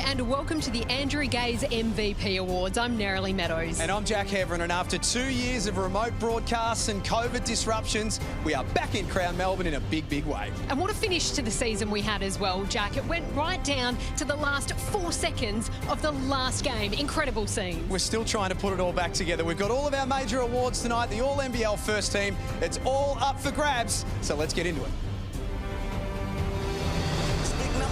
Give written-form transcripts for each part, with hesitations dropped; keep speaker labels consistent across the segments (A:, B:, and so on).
A: And welcome to the Andrew Gaze MVP Awards. I'm Nerily Meadows.
B: And I'm Jack Heverin, and after 2 years of remote broadcasts and COVID disruptions, we are back in Crown Melbourne in a big, big way.
A: And what a finish to the season we had as well, Jack. It went right down to the last 4 seconds of the last game. Incredible scene.
B: We're still trying to put it all back together. We've got all of our major awards tonight, the All-NBL first team. It's all up for grabs, so let's get into it.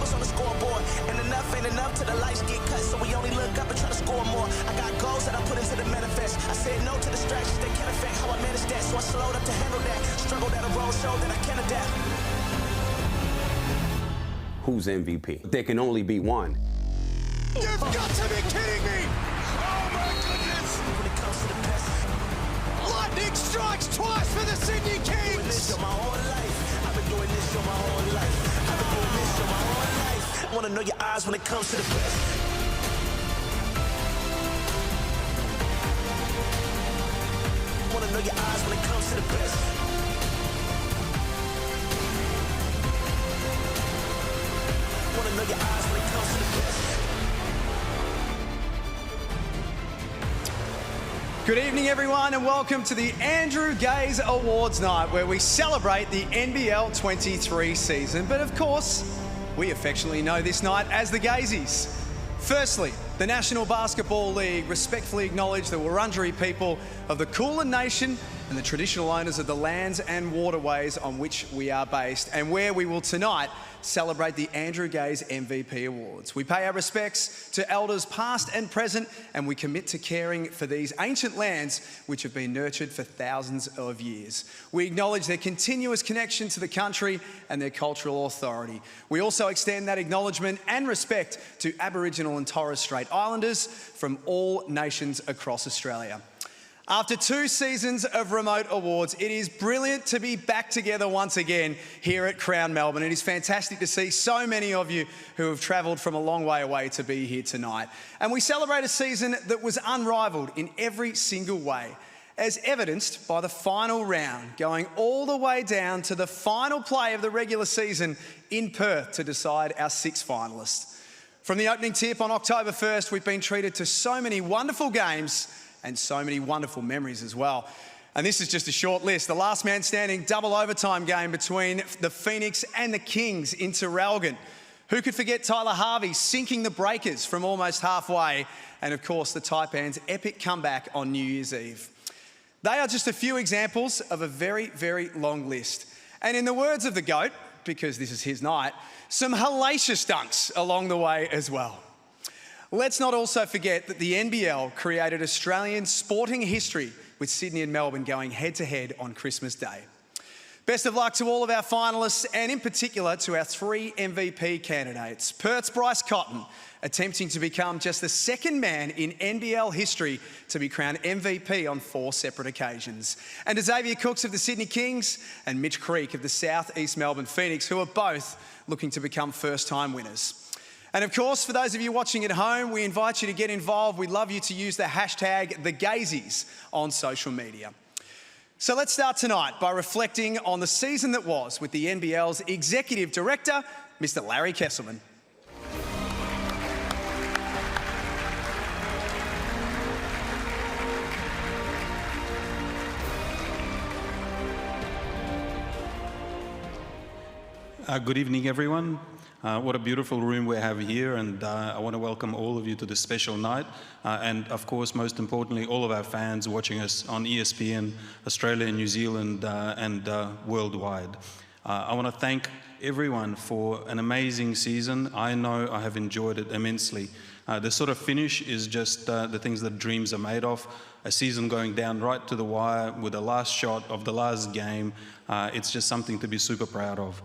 C: On the scoreboard, and enough ain't enough till the lights get cut, so we only look up and try to score more. I got goals that I put into the manifest. I said no to distractions, they can't affect how I manage that, so I slowed up to handle that. Struggled at a road show that I can adapt.
D: Who's MVP? There can only be one.
C: You've got to be kidding me! Oh my goodness! When it comes to the best,
B: Lightning strikes twice for the Sydney Kings!
C: I've been doing this your my whole life. I've been doing this your my whole life. I've been doing this your my whole life. I want to know your eyes when it comes to the best. I want to know your eyes when it comes to the best. I want to know your eyes when it comes to the best.
B: Good evening, everyone, and welcome to the Andrew Gaze Awards night, where we celebrate the NBL 23 season. But of course, we affectionately know this night as the Gazies. Firstly, the National Basketball League respectfully acknowledge the Wurundjeri people of the Kulin Nation and the traditional owners of the lands and waterways on which we are based, and where we will tonight celebrate the Andrew Gaze MVP Awards. We pay our respects to elders past and present, and we commit to caring for these ancient lands which have been nurtured for thousands of years. We acknowledge their continuous connection to the country and their cultural authority. We also extend that acknowledgement and respect to Aboriginal and Torres Strait Islanders from all nations across Australia. After 2 seasons of remote awards, it is brilliant to be back together once again here at Crown Melbourne. It is fantastic to see so many of you who have travelled from a long way away to be here tonight. And we celebrate a season that was unrivalled in every single way, as evidenced by the final round, going all the way down to the final play of the regular season in Perth to decide our 6 finalists. From the opening tip on October 1st, we've been treated to so many wonderful games and so many wonderful memories as well. And this is just a short list. The last man standing double overtime game between the Phoenix and the Kings in Traralgon. Who could forget Tyler Harvey sinking the Breakers from almost halfway? And of course, the Taipans' epic comeback on New Year's Eve. They are just a few examples of a very, very long list. And in the words of the GOAT, because this is his night, some hellacious dunks along the way as well. Let's not also forget that the NBL created Australian sporting history with Sydney and Melbourne going head-to-head on Christmas Day. Best of luck to all of our finalists, and in particular to our 3 MVP candidates. Perth's Bryce Cotton, attempting to become just the second man in NBL history to be crowned MVP on 4 separate occasions. And Xavier Cooks of the Sydney Kings and Mitch Creek of the South East Melbourne Phoenix, who are both looking to become first-time winners. And of course, for those of you watching at home, we invite you to get involved. We'd love you to use the hashtag #TheGazies on social media. So let's start tonight by reflecting on the season that was with the NBL's Executive Director, Mr. Larry Kesselman.
E: Good evening, everyone. What a beautiful room we have here, and I want to welcome all of you to this special night, and of course, most importantly, all of our fans watching us on ESPN, Australia, New Zealand, and worldwide. I want to thank everyone for an amazing season. I know I have enjoyed it immensely. The sort of finish is just the things that dreams are made of. A season going down right to the wire with the last shot of the last game. It's just something to be super proud of.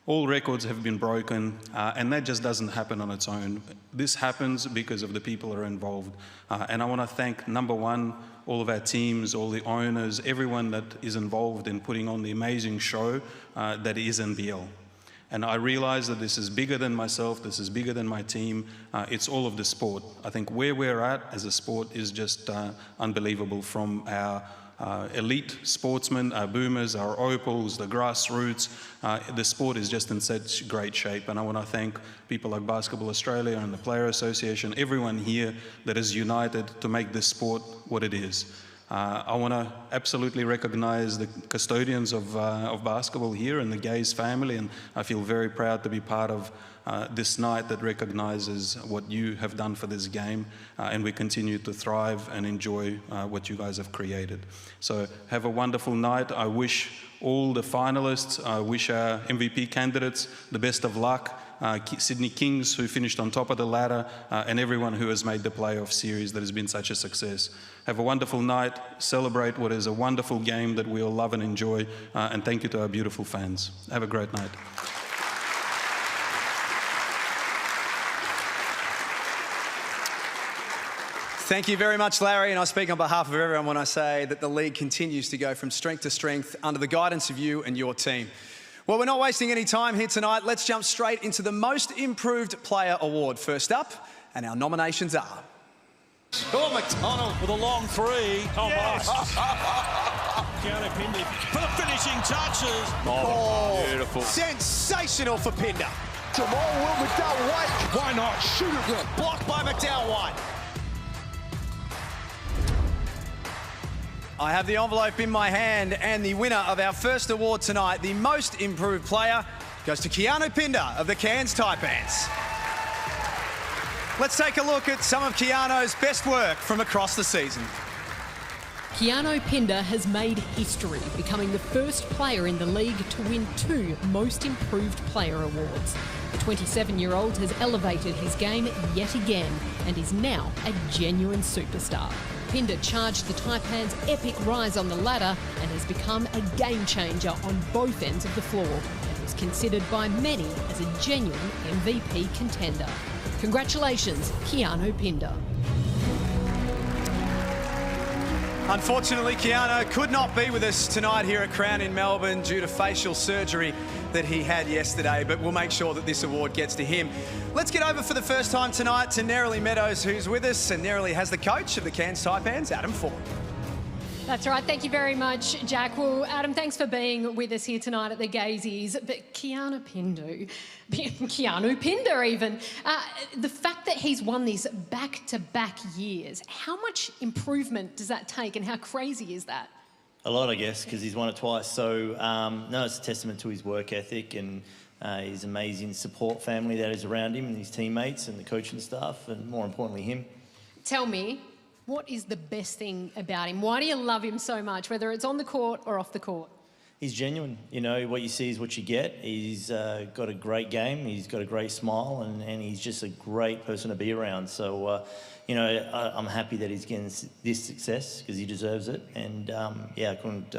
E: All records have been broken, and that just doesn't happen on its own. This happens because of the people who are involved. And I want to thank, number one, all of our teams, all the owners, everyone that is involved in putting on the amazing show that is NBL. And I realize that this is bigger than myself, this is bigger than my team, it's all of the sport. I think where we're at as a sport is just unbelievable, from our elite sportsmen, our boomers, our opals, the grassroots. The sport is just in such great shape, and I want to thank people like Basketball Australia and the Player Association, everyone here that is united to make this sport what it is. I want to absolutely recognise the custodians of basketball here and the Gaze family, and I feel very proud to be part of this night that recognises what you have done for this game, and we continue to thrive and enjoy what you guys have created. So have a wonderful night. I wish all the finalists, I wish our MVP candidates the best of luck. Sydney Kings, who finished on top of the ladder, and everyone who has made the playoff series that has been such a success. Have a wonderful night, celebrate what is a wonderful game that we all love and enjoy, and thank you to our beautiful fans. Have a great night.
B: Thank you very much, Larry, and I speak on behalf of everyone when I say that the league continues to go from strength to strength under the guidance of you and your team. Well, we're not wasting any time here tonight. Let's jump straight into the Most Improved Player Award. First up, and our nominations are...
F: Oh, McDonald with a long three. Oh, yes. Keanu Pinder for the finishing touches.
B: Oh,
F: beautiful.
B: Sensational for Pinder.
F: Jamal Will, McDowell White. Why not? Shoot it good.
B: Blocked by McDowell White. I have the envelope in my hand, and the winner of our first award tonight, the Most Improved Player, goes to Keanu Pinder of the Cairns Taipans. Let's take a look at some of Keanu's best work from across the season.
A: Keanu Pinder has made history, becoming the first player in the league to win 2 Most Improved Player awards. The 27-year-old has elevated his game yet again and is now a genuine superstar. Pinder charged the Taipans' epic rise on the ladder and has become a game changer on both ends of the floor, and was considered by many as a genuine MVP contender. Congratulations, Keanu Pinder.
B: Unfortunately, Keanu could not be with us tonight here at Crown in Melbourne due to facial surgery that he had yesterday, but we'll make sure that this award gets to him. Let's get over for the first time tonight to Nerily Meadows, who's with us, and Nerily has the coach of the Cairns Taipans, Adam Ford.
A: That's right. Thank you very much, Jack. Well, Adam, thanks for being with us here tonight at the Gazies. But Keanu Pinder even, the fact that he's won these back-to-back years, how much improvement does that take, and how crazy is that?
G: A lot, I guess, because he's won it twice. So, no, it's a testament to his work ethic and his amazing support family that is around him, and his teammates and the coaching staff, and more importantly, him. Tell me, what is the best thing about him? Why do you love him so much, whether it's on the court or off the court? He's genuine. You know, what you see is what you get. He's got a great game. He's got a great smile, and he's just a great person to be around. So, you know, I'm happy that he's getting this success because he deserves it. And, yeah, I couldn't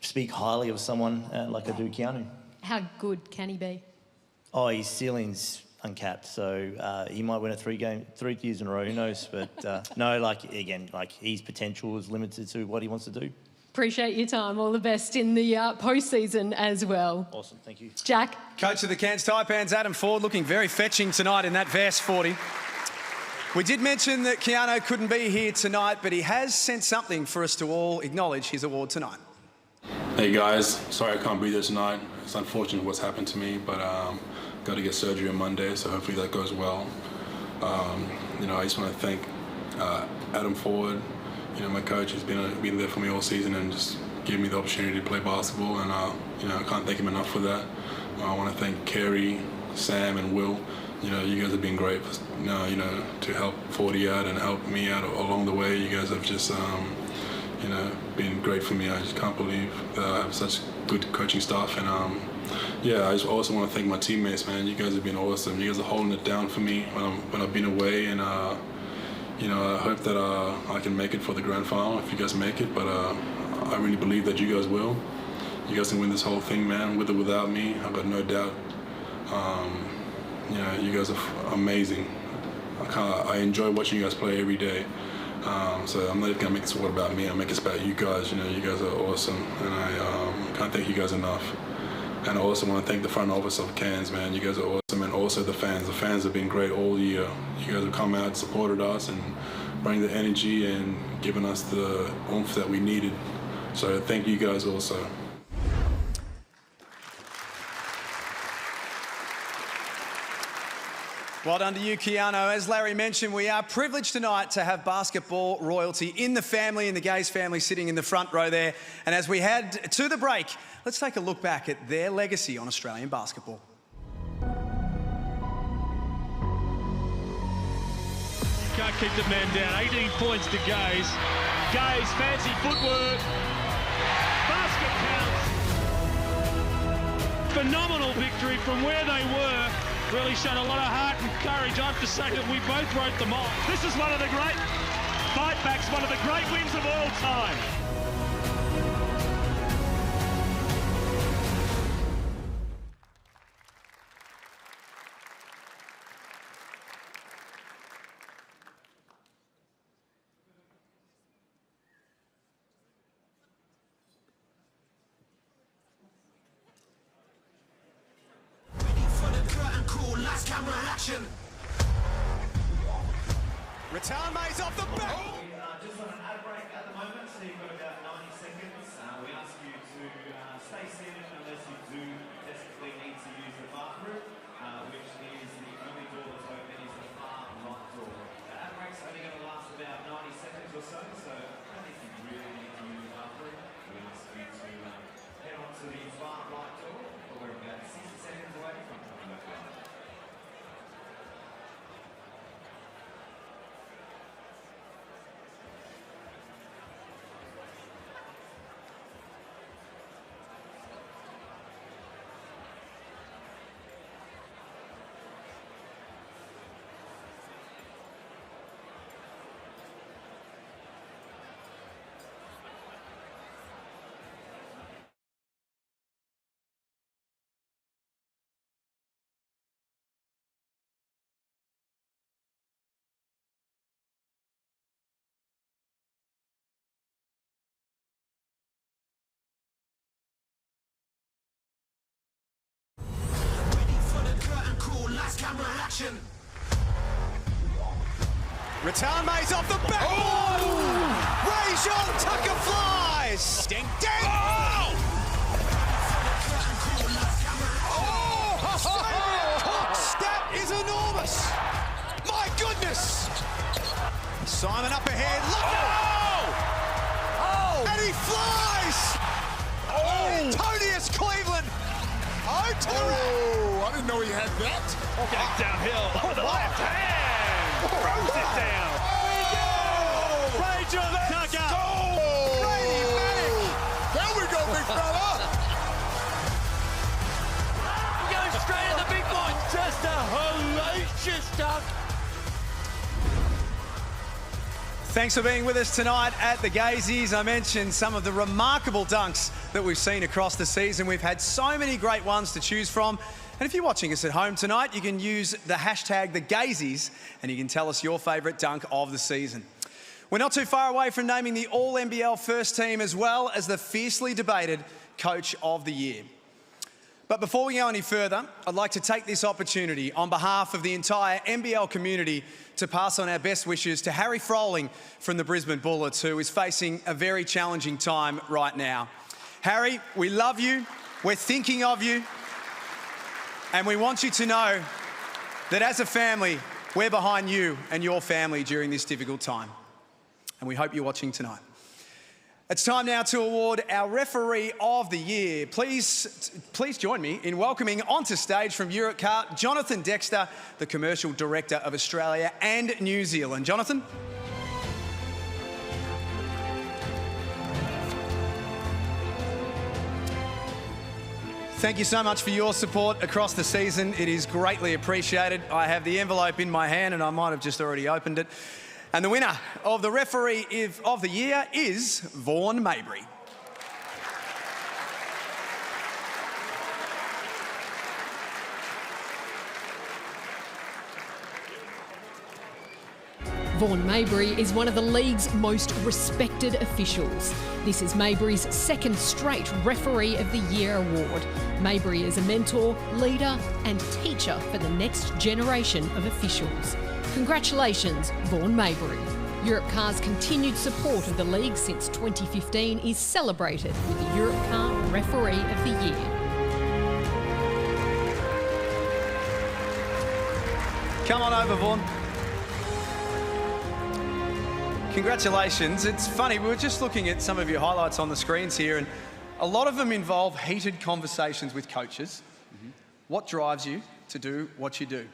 G: speak highly of someone like I do Keanu. How good can he be? Oh, his ceiling's uncapped, so he might win a 3 years in a row, who knows? But no, like, again, like, his potential is limited to what he wants to do. Appreciate your time. All the best in the postseason as well. Awesome, thank you. Jack?
B: Coach of the Cairns Taipans, Adam Ford, looking very fetching tonight in that vest 40. We did mention that Keanu couldn't be here tonight, but he has sent something for us to all acknowledge his award tonight.
H: Hey guys, sorry I can't be there tonight. It's unfortunate what's happened to me, but got to get surgery on Monday, so hopefully that goes well. You know, I just want to thank Adam Ford. You know, my coach has been there for me all season and just giving me the opportunity to play basketball, and you know, I can't thank him enough for that. I want to thank Kerry, Sam, and Will. You know, you guys have been great. You know, to help 40 out and help me out along the way. You guys have just, you know, been great for me. I just can't believe that I have such good coaching staff, and yeah, I just also want to thank my teammates, man. You guys have been awesome. You guys are holding it down for me when I've been away, and you know, I hope that I can make it for the grand final if you guys make it, but I really believe that you guys will. You guys can win this whole thing, man, with or without me. I've got no doubt. You know, you guys are amazing. I enjoy watching you guys play every day. So I'm not even gonna make this award about me. I'll make this about you guys. You know, you guys are awesome, and I can't thank you guys enough. And I also want to thank the front office of Cairns, man. You guys are awesome, and also the fans. The fans have been great all year. You guys have come out, supported us, and bring the energy and given us the oomph that we needed. So thank you guys also.
B: Well done to you, Keanu. As Larry mentioned, we are privileged tonight to have basketball royalty in the family, in the Gaze family, sitting in the front row there. And as we head to the break, let's take a look back at their legacy on Australian basketball.
F: Can't keep the man down. 18 points to Gaze. Gaze, fancy footwork. Basket counts. Phenomenal victory from where they were. Really showed a lot of heart and courage. I have to say that we both wrote them off. This is one of the great fight backs, one of the great wins of all time.
B: Return Mays off the back.
G: Just on an ad break at the moment, so you've got about 90 seconds. We ask you to stay seated unless you do desperately need to use the bathroom, which is the only door that's open is the far right door. The ad break's only going to last about 90 seconds or so, so if you really need to use the bathroom, we ask you to head on to the far right door, but we're about 60 seconds away from coming back out.
B: Return Mays off the backboard. Rajon Tucker flies. Ding, ding. That is enormous. My goodness. Simon up ahead. Look out. And he flies. Antonius Cleveland. Oh, to the
I: I didn't know he had that.
F: Getting downhill with the left hand. Throws it down. Rajon Tucker.
B: Brady Manic.
I: There we go, big fella.
F: Goes straight at the big boy. Just a hellacious dunk.
B: Thanks for being with us tonight at the Gazies. I mentioned some of the remarkable dunks that we've seen across the season. We've had so many great ones to choose from. And if you're watching us at home tonight, you can use the hashtag #TheGazies and you can tell us your favourite dunk of the season. We're not too far away from naming the All-NBL first team as well as the fiercely debated Coach of the Year. But before we go any further, I'd like to take this opportunity on behalf of the entire NBL community to pass on our best wishes to Harry Froling from the Brisbane Bullets, who is facing a very challenging time right now. Harry, we love you, we're thinking of you, and we want you to know that as a family, we're behind you and your family during this difficult time. And we hope you're watching tonight. It's time now to award our Referee of the Year. Please join me in welcoming onto stage from Europcar, Jonathan Dexter, the Commercial Director of Australia and New Zealand. Jonathan. Thank you so much for your support across the season. It is greatly appreciated. I have the envelope in my hand and I might have just already opened it. And the winner of the Referee of the Year is Vaughan Mabry.
A: Vaughan Maybury is one of the league's most respected officials. This is Maybury's second straight Referee of the Year award. Maybury is a mentor, leader and teacher for the next generation of officials. Congratulations, Vaughan Maybury. Europcar's continued support of the league since 2015 is celebrated with the Europcar Referee of the Year.
B: Come on over, Vaughan. Congratulations. It's funny, we were just looking at some of your highlights on the screens here, and a lot of them involve heated conversations with coaches. What drives you to do what you do?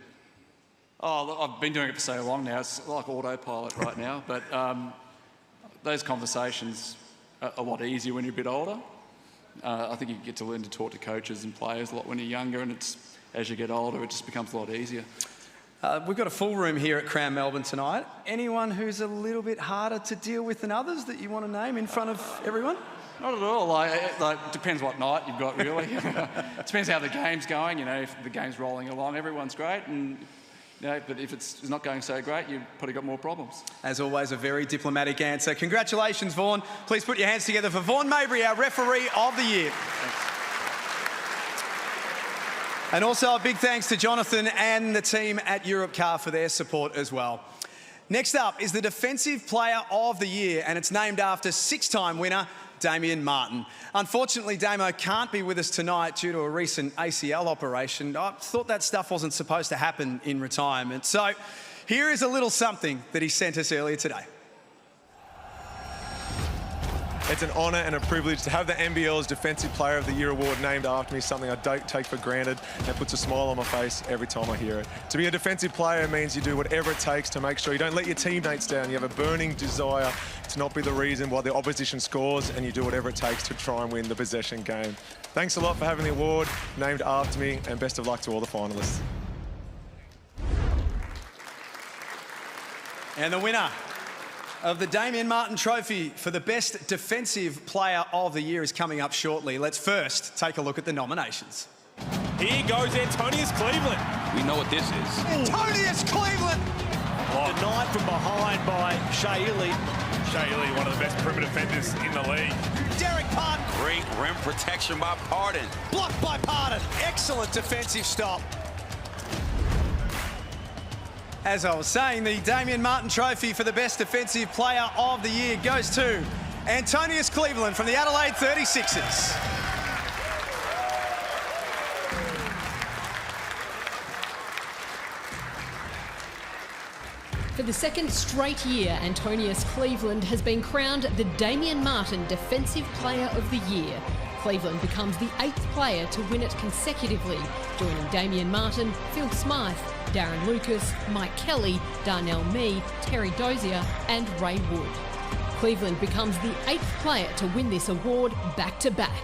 J: Oh, look, I've been doing it for so long now, it's like autopilot right now, but those conversations are a lot easier when you're a bit older. I think you get to learn to talk to coaches and players a lot when you're younger, and as you get older, it just becomes a lot easier.
B: We've got a full room here at Crown Melbourne tonight. Anyone who's a little bit harder to deal with than others that you want to name in front of everyone?
J: Not at all. Like depends what night you've got, really. Depends how the game's going. You know, if the game's rolling along, everyone's great, and but if it's not going so great, you've probably got more problems.
B: As always, a very diplomatic answer. Congratulations, Vaughan. Please put your hands together for Vaughan Maybury, our Referee of the Year.
J: Thanks.
B: And also a big thanks to Jonathan and the team at Europcar for their support as well. Next up is the Defensive Player of the Year, and it's named after six-time winner Damian Martin. Unfortunately, Damo can't be with us tonight due to a recent ACL operation. I thought that stuff wasn't supposed to happen in retirement. So here is a little something that he sent us earlier today.
K: It's an honour and a privilege to have the NBL's Defensive Player of the Year award named after me, something I don't take for granted, and it puts a smile on my face every time I hear it. To be a defensive player means you do whatever it takes to make sure you don't let your teammates down. You have a burning desire to not be the reason why the opposition scores, and you do whatever it takes to try and win the possession game. Thanks a lot for having the award named after me, and best of luck to all the finalists.
B: And the winner of the Damian Martin Trophy for the Best Defensive Player of the Year is coming up shortly. Let's first take a look at the nominations.
L: Here goes Antonius Cleveland.
M: We know what this is.
B: Antonius Cleveland!
L: Denied from behind by Shea Ely. Shea Ely, one of the best perimeter defenders in the league.
B: Derek Pardon.
M: Great rim protection by Pardon.
B: Blocked by Pardon. Excellent defensive stop. As I was saying, the Damian Martin Trophy for the Best Defensive Player of the Year goes to Antonius Cleveland from the Adelaide 36ers.
A: For the second straight year, Antonius Cleveland has been crowned the Damian Martin Defensive Player of the Year. Cleveland becomes the 8th player to win it consecutively, joining Damian Martin, Phil Smythe, Darren Lucas, Mike Kelly, Darnell Mee, Terry Dozier and Ray Wood. Cleveland becomes the 8th player to win this award back-to-back.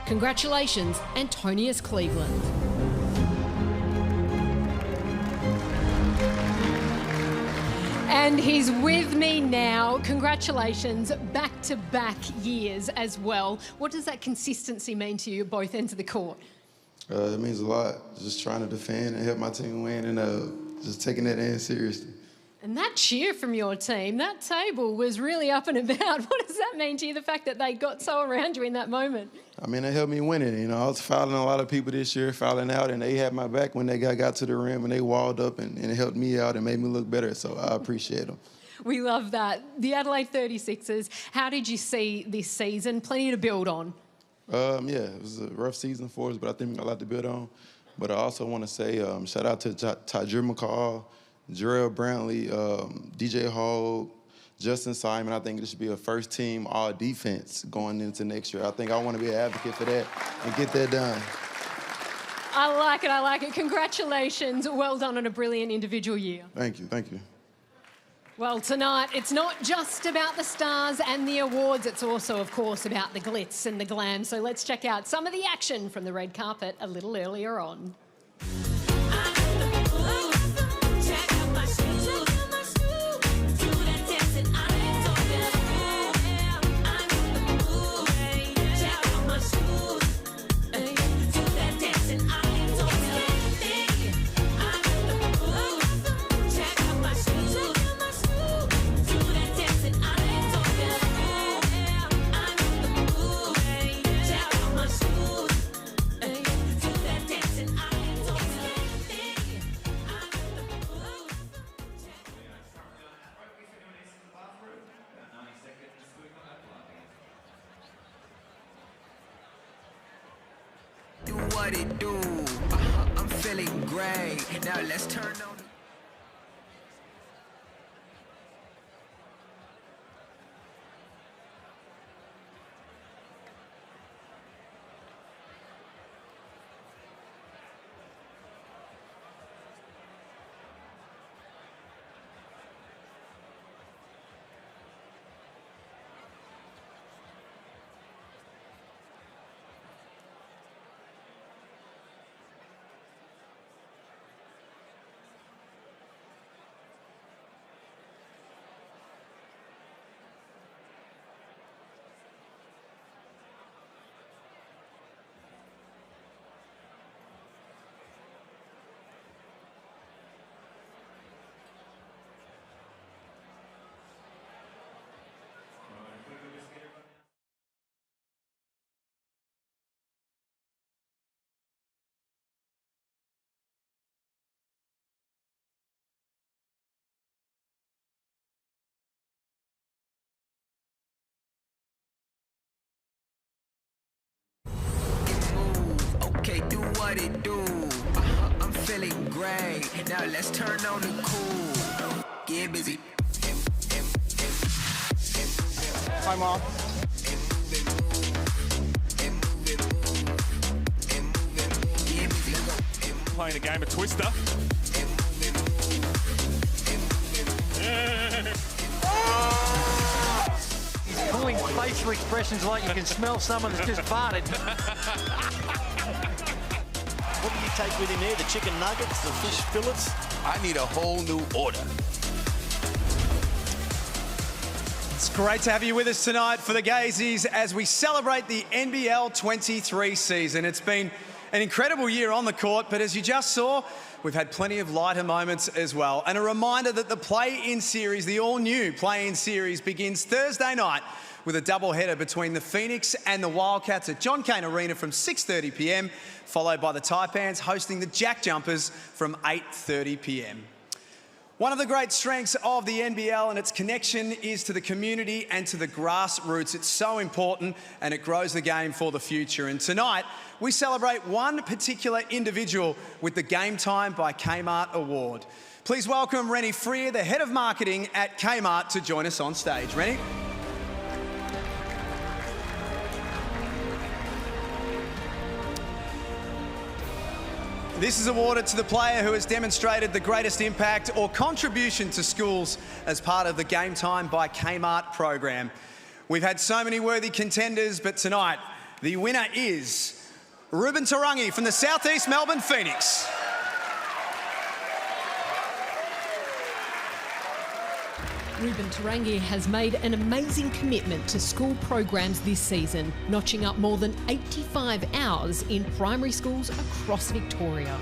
A: Congratulations, Antonius Cleveland. And he's with me now. Congratulations, back-to-back years as well. What does that consistency mean to you at both ends of the court?
N: It means a lot. Just trying to defend and help my team win, and just taking that in seriously.
A: And that cheer from your team, that table was really up and about. What does that mean to you, the fact that they got so around you in that moment?
N: I mean, they helped me win it. You know, I was fouling a lot of people this year, fouling out, and they had my back when they got to the rim, and they walled up, and it helped me out and made me look better, so I appreciate them.
A: We love that. The Adelaide 36ers, how did you see this season? Plenty to build on.
N: Yeah, it was a rough season for us, but I think we got a lot to build on. But I also want to say shout out to Tajir McCall, Jarrell Brantley, DJ Hall, Justin Simon. I think it should be a first-team all-defense going into next year. I think I want to be an advocate for that and get that done.
A: I like it, I like it. Congratulations. Well done on a brilliant individual year.
N: Thank you, thank you.
A: Well, tonight, it's not just about the stars and the awards. It's also, of course, about the glitz and the glam. So let's check out some of the action from the red carpet a little earlier on.
O: what it do. I'm feeling great. Now let's turn on. Okay, do what it do. I'm feeling great. Now let's turn on the cool. Get busy.
P: Hi, Mom.
L: Playing a game of Twister.
Q: He's pulling facial expressions like you can smell someone that's just farted.
R: What do you take with him there? The chicken nuggets, the fish fillets?
M: I need a whole new order.
B: It's great to have you with us tonight for the Gazies as we celebrate the NBL 23 season. It's been an incredible year on the court, but as you just saw, we've had plenty of lighter moments as well. And a reminder that the play-in series, the all-new play-in series, begins Thursday night with a doubleheader between the Phoenix and the Wildcats at John Cain Arena from 6:30 p.m, followed by the Taipans hosting the Jack Jumpers from 8:30 p.m. One of the great strengths of the NBL and its connection is to the community and to the grassroots. It's so important and it grows the game for the future. And tonight, we celebrate one particular individual with the Game Time by Kmart Award. Please welcome Rennie Freer, the Head of Marketing at Kmart, to join us on stage. Rennie? This is awarded to the player who has demonstrated the greatest impact or contribution to schools as part of the Game Time by Kmart program. We've had so many worthy contenders, but tonight the winner is Ruben Tarangi from the Southeast Melbourne Phoenix.
A: Ruben Tarangi has made an amazing commitment to school programs this season, notching up more than 85 hours in primary schools across Victoria.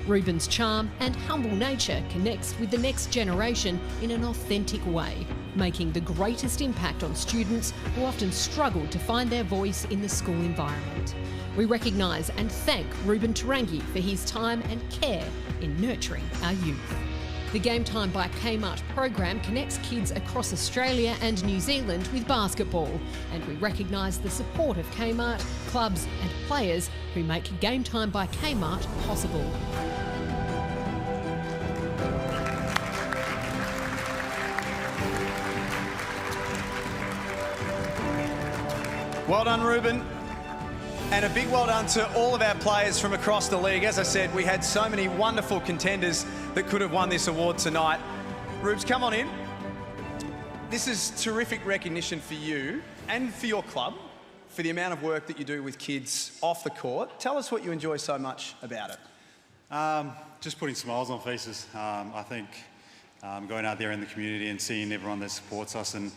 A: Ruben's charm and humble nature connects with the next generation in an authentic way, making the greatest impact on students who often struggle to find their voice in the school environment. We recognise and thank Ruben Tarangi for his time and care in nurturing our youth. The Game Time by Kmart program connects kids across Australia and New Zealand with basketball, and we recognise the support of Kmart, clubs and players who make Game Time by Kmart possible.
B: Well done, Ruben. And a big well done to all of our players from across the league. As I said, we had so many wonderful contenders that could have won this award tonight. Rubes, come on in. This is terrific recognition for you and for your club for the amount of work that you do with kids off the court. Tell us what you enjoy so much about it.
S: Just putting smiles on faces. I think going out there in the community and seeing everyone that supports us and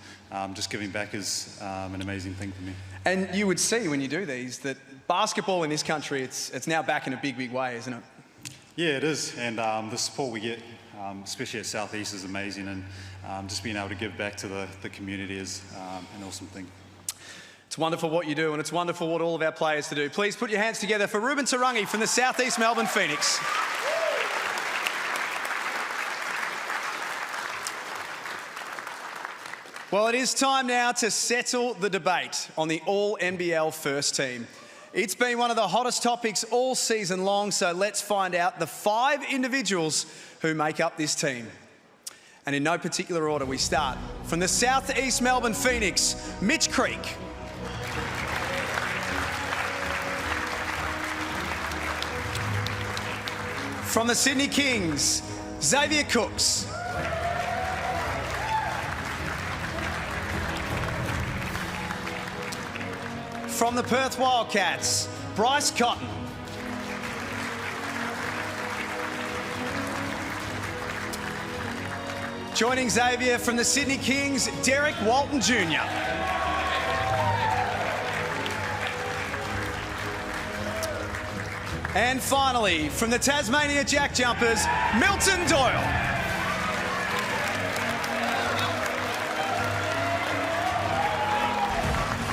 S: just giving back is an amazing thing for me.
B: And you would see when you do these that basketball in this country, it's now back in a big, big way, isn't it?
S: Yeah, it is. And the support we get, especially at Southeast, is amazing. And just being able to give back to the community is an awesome thing.
B: It's wonderful what you do, and it's wonderful what all of our players do. Please put your hands together for Ruben Tarangi from the Southeast Melbourne Phoenix. Well, it is time now to settle the debate on the All-NBL first team. It's been one of the hottest topics all season long, so let's find out the 5 individuals who make up this team. And in no particular order, we start from the South East Melbourne Phoenix, Mitch Creek. From the Sydney Kings, Xavier Cooks. From the Perth Wildcats, Bryce Cotton. Joining Xavier from the Sydney Kings, Derek Walton Jr. And finally, from the Tasmania Jack Jumpers, Milton Doyle.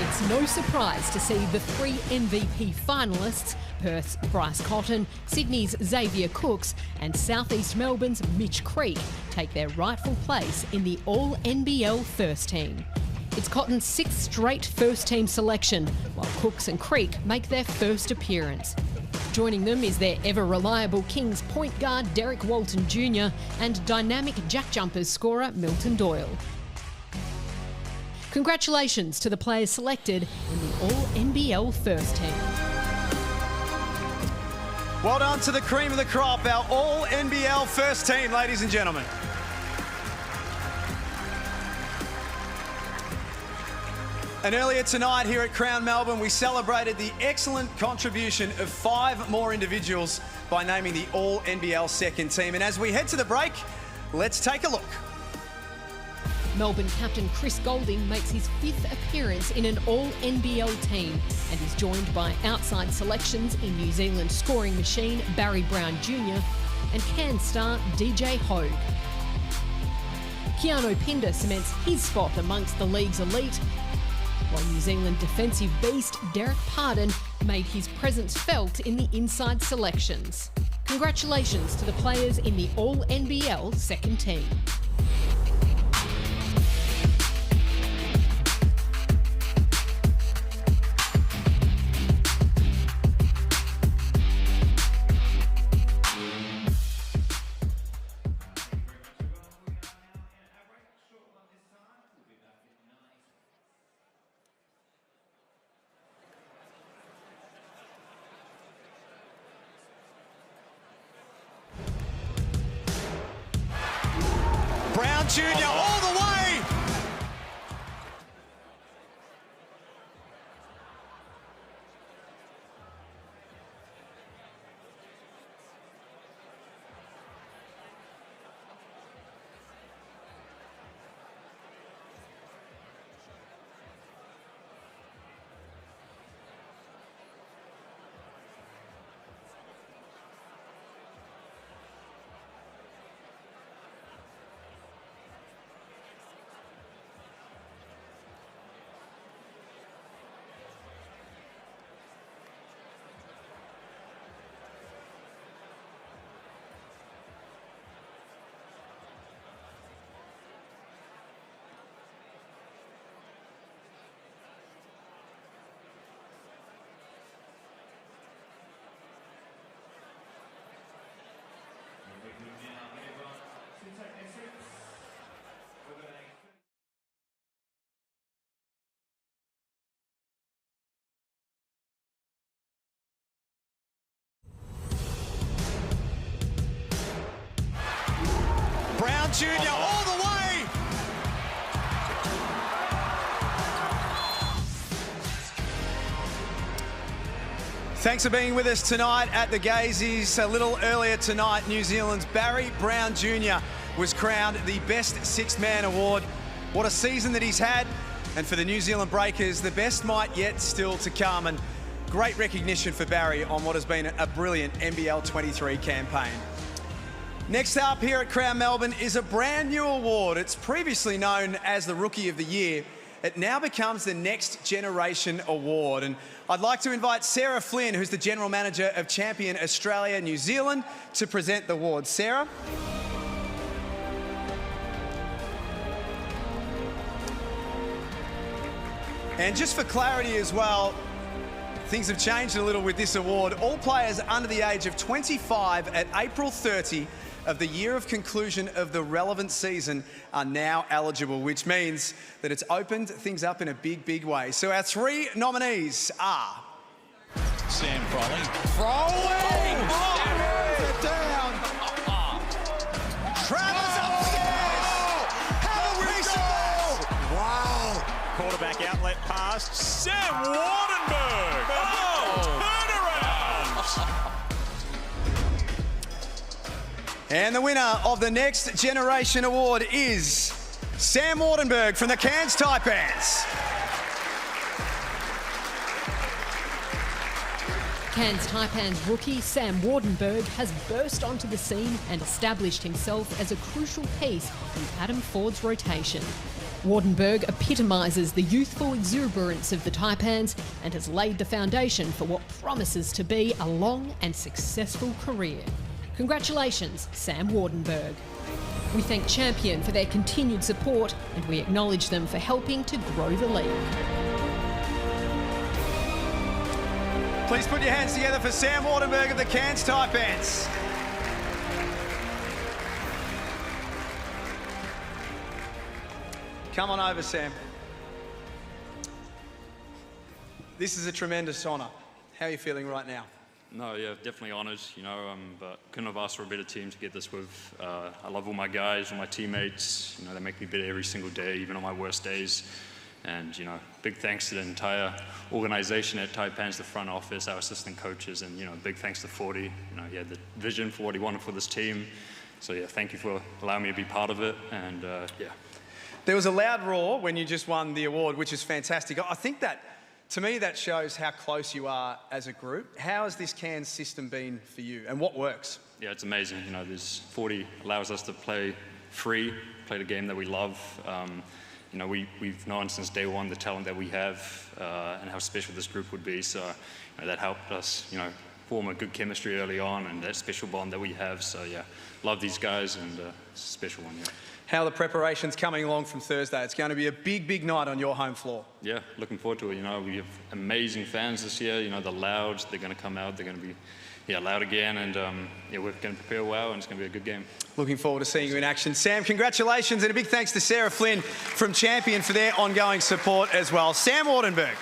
A: It's no surprise to see the 3 MVP finalists, Perth's Bryce Cotton, Sydney's Xavier Cooks and South East Melbourne's Mitch Creek take their rightful place in the All-NBL first team. It's Cotton's 6th straight first team selection, while Cooks and Creek make their first appearance. Joining them is their ever-reliable Kings point guard Derek Walton Jr. and dynamic Jack Jumpers scorer Milton Doyle. Congratulations to the players selected in the All-NBL first team.
B: Well done to the cream of the crop, our All-NBL first team, ladies and gentlemen. And earlier tonight here at Crown Melbourne, we celebrated the excellent contribution of 5 more individuals by naming the All-NBL second team. And as we head to the break, let's take a look.
A: Melbourne captain Chris Goulding makes his 5th appearance in an All-NBL team and is joined by outside selections in New Zealand scoring machine Barry Brown Jr. and Cairns star DJ Hogue. Keanu Pinder cements his spot amongst the league's elite, while New Zealand defensive beast Derek Pardon made his presence felt in the inside selections. Congratulations to the players in the All-NBL second team.
B: Brown Jr. all the way. Brown Jr. all the way. Thanks for being with us tonight at the Gazies. A little earlier tonight, New Zealand's Barry Brown Jr. was crowned the Best Sixth Man Award. What a season that he's had. And for the New Zealand Breakers, the best might yet still to come. And great recognition for Barry on what has been a brilliant NBL 23 campaign. Next up here at Crown Melbourne is a brand new award. It's previously known as the Rookie of the Year. It now becomes the Next Generation Award. And I'd like to invite Sarah Flynn, who's the General Manager of Champion Australia New Zealand, to present the award. Sarah? And just for clarity as well, things have changed a little with this award. All players under the age of 25 at April 30 of the year of conclusion of the relevant season are now eligible, which means that it's opened things up in a big, big way. So our three nominees are...
L: Sam Froling. Froling!
B: Oh, it down. Travis upstairs. How recent.
L: Wow. Quarterback outlet pass. Sam Wardenberg. Oh, turnaround.
B: And the winner of the Next Generation Award is Sam Wardenberg from the Cairns Taipans.
A: Cairns Taipans rookie Sam Wardenberg has burst onto the scene and established himself as a crucial piece in Adam Ford's rotation. Wardenberg epitomises the youthful exuberance of the Taipans and has laid the foundation for what promises to be a long and successful career. Congratulations, Sam Wardenberg. We thank Champion for their continued support and we acknowledge them for helping to grow the league.
B: Please put your hands together for Sam Wardenberg of the Cairns Taipans. Come on over, Sam. This is a tremendous honour. How are you feeling right now?
T: No, yeah, definitely honoured, you know, but couldn't have asked for a better team to get this with. I love all my guys, all my teammates, you know, they make me better every single day, even on my worst days. And, you know, big thanks to the entire organisation at Taipans, the front office, our assistant coaches, and, you know, big thanks to Forty. You know, he had the vision for what he wanted for this team. So, yeah, thank you for allowing me to be part of it, and, yeah.
B: There was a loud roar when you just won the award, which is fantastic. I think that, to me, that shows how close you are as a group. How has this Cairns system been for you, and what works?
T: Yeah, it's amazing. You know, there's 40 allows us to play free, play the game that we love. You know, we've known since day one the talent that we have and how special this group would be. So, you know, that helped us, you know, form a good chemistry early on and that special bond that we have. So, yeah, love these guys and it's a special one, yeah.
B: How are the preparations coming along from Thursday? It's going to be a big, big night on your home floor.
T: Yeah, looking forward to it. You know, we have amazing fans this year. You know, the Louds, they're going to come out. They're going to be, yeah, loud again. And, yeah, we're going to prepare well, and it's going to be a good game.
B: Looking forward to seeing you in action. Sam, congratulations, and a big thanks to Sarah Flynn from Champion for their ongoing support as well. Sam Wardenberg.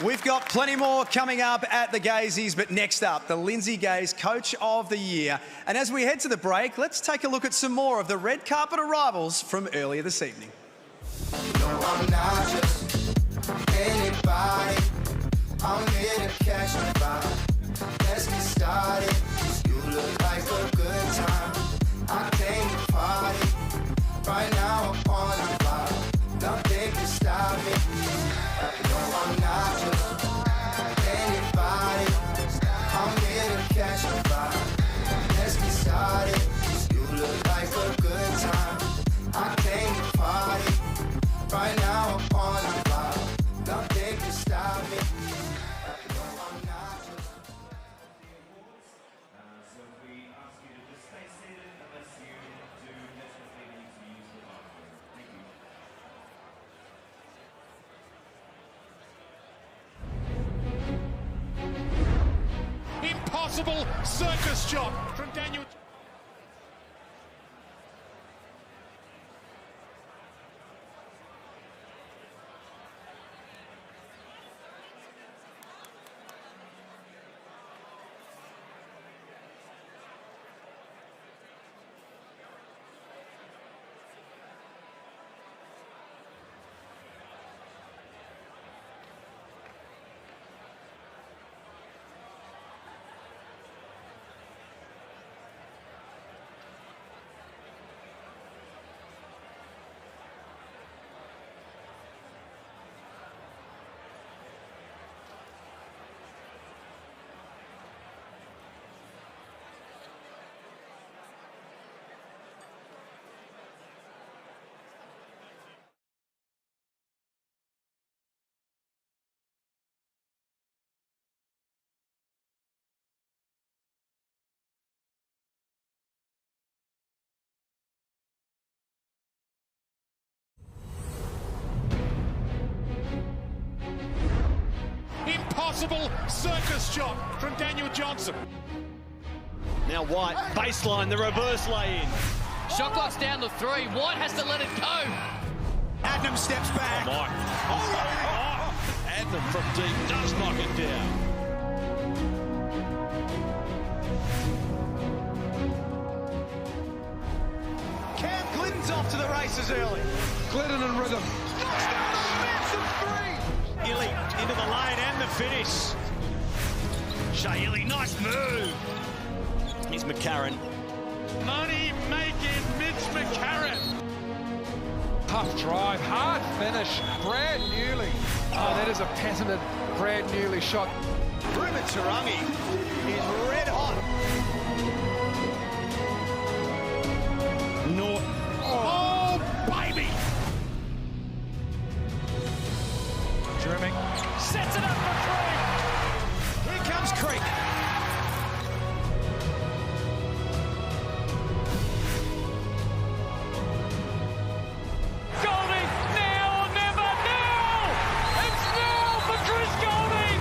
B: We've got plenty more coming up at the Gazies, but next up, the Lindsay Gaze Coach of the Year. And as we head to the break, let's take a look at some more of the red carpet arrivals from earlier this evening.
C: No, I'm not just anybody. I'm here to catch a vibe. Let's get started. You look like a good time. I came to party. Right now I'm on a vibe. Nothing can stop me. No, I'm not just anybody. I'm here to catch a vibe. Let's get started. You look like a good time. I came to party. Right now I'm on a vibe. Nothing can stop me. No, I'm not just.
U: So we ask you to just stay seated unless you do desperately need to use the bathroom. Thank you.
L: Impossible circus job from Daniel. impossible circus shot from Daniel Johnson.
R: Now White, baseline, the reverse lay-in.
D: Shot clock's down to 3. White has to let it go.
L: Adnam steps back.
R: Adnam from deep does knock it down.
B: Cam Glidden's off to the races early.
L: Glidden and rhythm.
R: Illy into the lane and the finish. Shea Illy, nice move. Here's McCarron.
L: Money-making Mitch McCarron.
V: Tough drive, hard finish. Brad Newley. Oh, that is a patented Brad Newley shot.
B: Ruben Tarangi is red hot.
R: Norton.
L: Oh, baby!
V: Drumming.
L: Sets it up for 3.
B: Here comes Creek.
L: Goldie, now or never, now! It's now for Chris Goldie!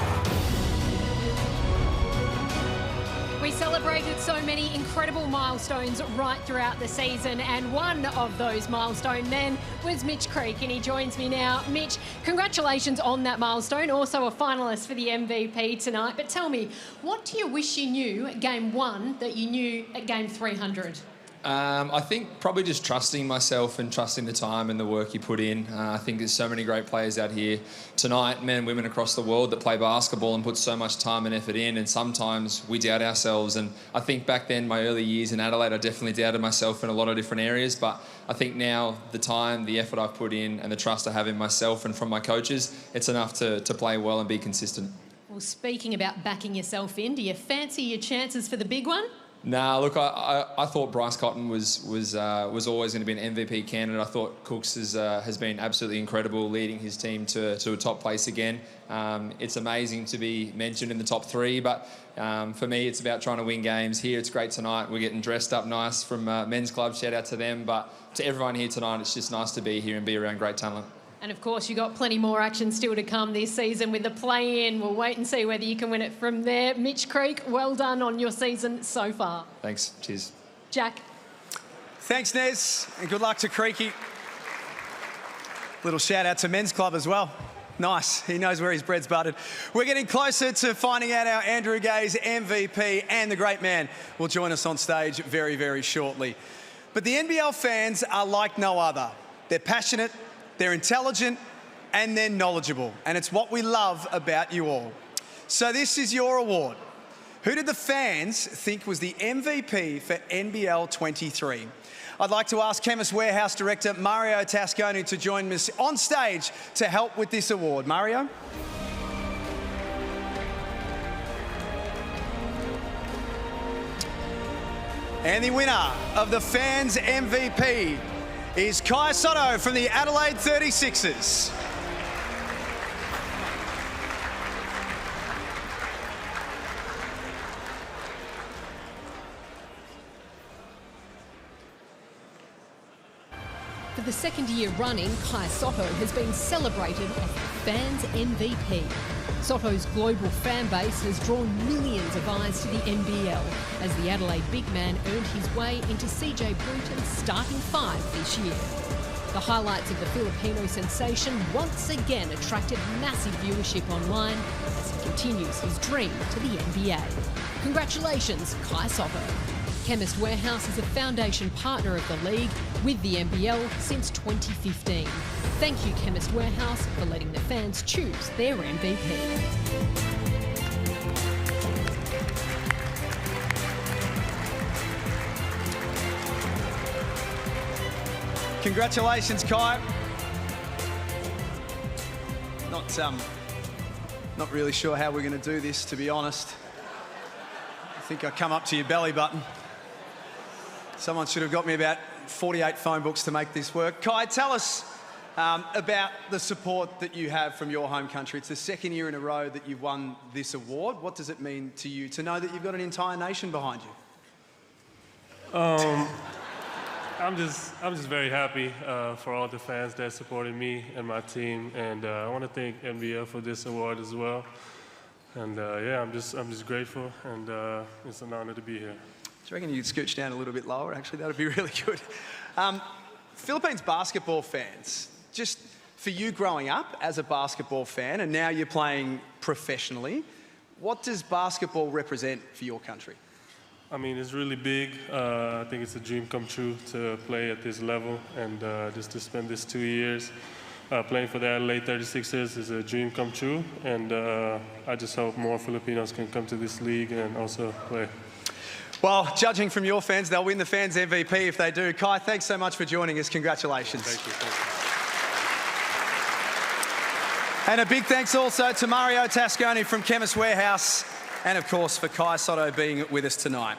A: We celebrated so many incredible milestones right throughout the season, and one of those milestone men was Mitch Creek, and he joins me now. Mitch, congratulations on that milestone, also a finalist for the MVP tonight. But tell me, what do you wish you knew at Game 1 that you knew at Game 300?
W: I think probably just trusting myself and trusting the time and the work you put in. I think there's so many great players out here tonight, men and women across the world, that play basketball and put so much time and effort in, and sometimes we doubt ourselves. And I think back then, my early years in Adelaide, I definitely doubted myself in a lot of different areas, but I think now the time, the effort I've put in and the trust I have in myself and from my coaches, it's enough to play well and be consistent.
A: Well, speaking about backing yourself in, do you fancy your chances for the big one?
W: Nah, look, I thought Bryce Cotton was always going to be an MVP candidate. I thought Cooks has been absolutely incredible, leading his team to a top place again. It's amazing to be mentioned in the top 3, but for me, it's about trying to win games. Here, it's great tonight. We're getting dressed up nice from Men's Club. Shout out to them. But to everyone here tonight, it's just nice to be here and be around great talent.
A: And of course, you've got plenty more action still to come this season with the play-in. We'll wait and see whether you can win it from there. Mitch Creek, well done on your season so far.
W: Thanks. Cheers.
A: Jack.
B: Thanks, Nez, and good luck to Creaky. Little shout out to Men's Club as well. Nice, he knows where his bread's buttered. We're getting closer to finding out our Andrew Gaze MVP, and the great man will join us on stage very, very shortly. But the NBL fans are like no other. They're passionate, they're intelligent, and they're knowledgeable. And it's what we love about you all. So this is your award. Who did the fans think was the MVP for NBL 23? I'd like to ask Chemist Warehouse Director Mario Tasconi to join us on stage to help with this award. Mario? And the winner of the fans MVP is Kai Sotto from the Adelaide 36ers.
A: For the second year running, Kai Sotto has been celebrated as the fans' MVP. Sotto's global fan base has drawn millions of eyes to the NBL as the Adelaide big man earned his way into CJ Bruton's starting 5 this year. The highlights of the Filipino sensation once again attracted massive viewership online as he continues his dream to the NBA. Congratulations, Kai Sotto. Chemist Warehouse is a foundation partner of the league with the NBL since 2015. Thank you, Chemist Warehouse, for letting the fans choose their MVP.
B: Congratulations, Kai. Not really sure how we're going to do this, to be honest. I think I come up to your belly button. Someone should have got me about 48 phone books to make this work. Kai, tell us about the support that you have from your home country. It's the second year in a row that you've won this award. What does it mean to you to know that you've got an entire nation behind you?
X: I'm just very happy for all the fans that supported me and my team, and I want to thank NBL for this award as well. And yeah, I'm just grateful, and it's an honor to be here.
B: Do you reckon you'd scooch down a little bit lower? Actually, that would be really good. Philippines basketball fans, just for you growing up as a basketball fan and now you're playing professionally, what does basketball represent for your country?
X: I mean, it's really big. I think it's a dream come true to play at this level, and just to spend this 2 years playing for the Adelaide 36ers is a dream come true, and I just hope more Filipinos can come to this league and also play.
B: Well, judging from your fans, they'll win the fans MVP if they do. Kai, thanks so much for joining us. Congratulations.
X: Thank you. Thank you.
B: And a big thanks also to Mario Tasconi from Chemist Warehouse, and of course for Kai Sotto being with us tonight.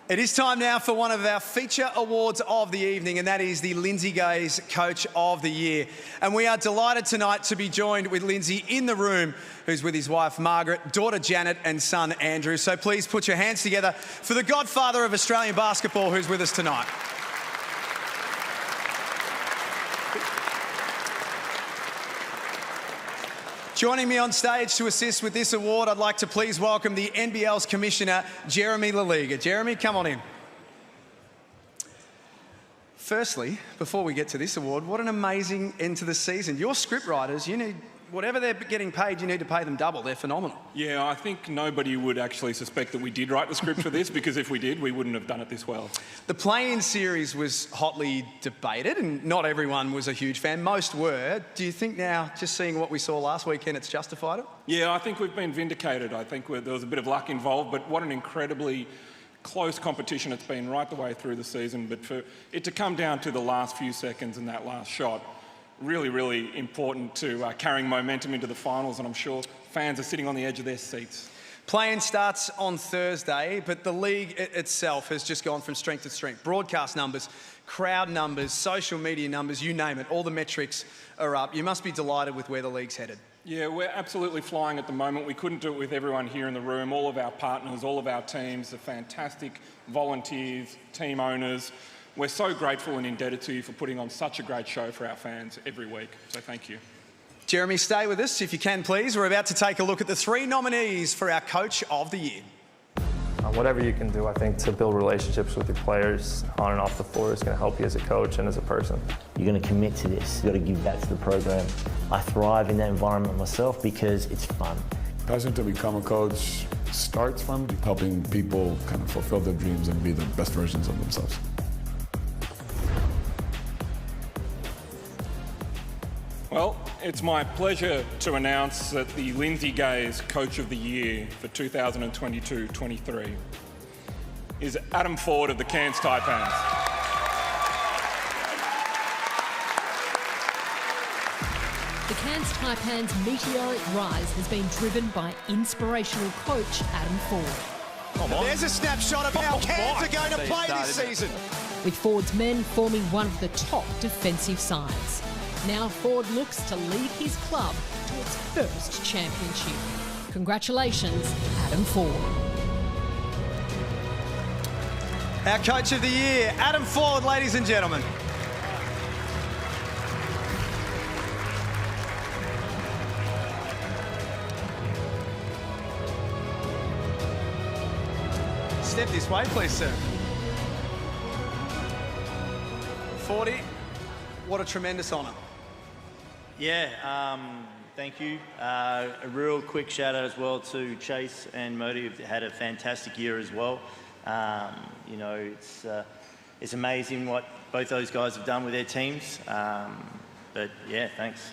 B: It is time now for one of our feature awards of the evening, and that is the Lindsay Gaze Coach of the Year. And we are delighted tonight to be joined with Lindsay in the room, who's with his wife Margaret, daughter Janet and son Andrew. So please put your hands together for the godfather of Australian basketball who's with us tonight. Joining me on stage to assist with this award, I'd like to please welcome the NBL's Commissioner, Jeremy La Liga. Jeremy, come on in. Firstly, before we get to this award, what an amazing end to the season. Your scriptwriters, you need, whatever they're getting paid, you need to pay them double. They're phenomenal.
E: Yeah, I think nobody would actually suspect that we did write the script for this, because if we did, we wouldn't have done it this well.
B: The play-in series was hotly debated, and not everyone was a huge fan. Most were. Do you think now, just seeing what we saw last weekend, it's justified it?
E: Yeah, I think we've been vindicated. I think there was a bit of luck involved, but what an incredibly close competition it's been right the way through the season. But for it to come down to the last few seconds and that last shot, really, really important to carrying momentum into the finals, and I'm sure fans are sitting on the edge of their seats.
B: Play-in starts on Thursday, but the league itself has just gone from strength to strength. Broadcast numbers, crowd numbers, social media numbers, you name it, all the metrics are up. You must be delighted with where the league's headed.
E: Yeah, we're absolutely flying at the moment. We couldn't do it with everyone here in the room, all of our partners, all of our teams, the fantastic volunteers, team owners. We're so grateful and indebted to you for putting on such a great show for our fans every week. So thank you.
B: Jeremy, stay with us if you can, please. We're about to take a look at the 3 nominees for our Coach of the Year.
G: Whatever you can do, I think, to build relationships with your players on and off the floor is going to help you as a coach and as a person.
H: You're going to commit to this. You've got to give back to the program. I thrive in that environment myself because it's fun.
I: Passion to become a coach starts from helping people kind of fulfill their dreams and be the best versions of themselves.
E: Well, it's my pleasure to announce that the Lindsay Gaze Coach of the Year for 2022-23 is Adam Ford of the Cairns Taipans.
A: The Cairns Taipans' meteoric rise has been driven by inspirational coach Adam Ford.
B: Come on. There's a snapshot of how Cairns are going to play this season.
A: With Ford's men forming one of the top defensive sides. Now Ford looks to lead his club to its first championship. Congratulations, Adam Ford.
B: Our Coach of the Year, Adam Ford, ladies and gentlemen. Step this way, please, sir. 40, what a tremendous honour.
Y: Yeah, thank you. A real quick shout out as well to Chase and Modi, who've had a fantastic year as well. You know, it's amazing what both those guys have done with their teams. But yeah, thanks.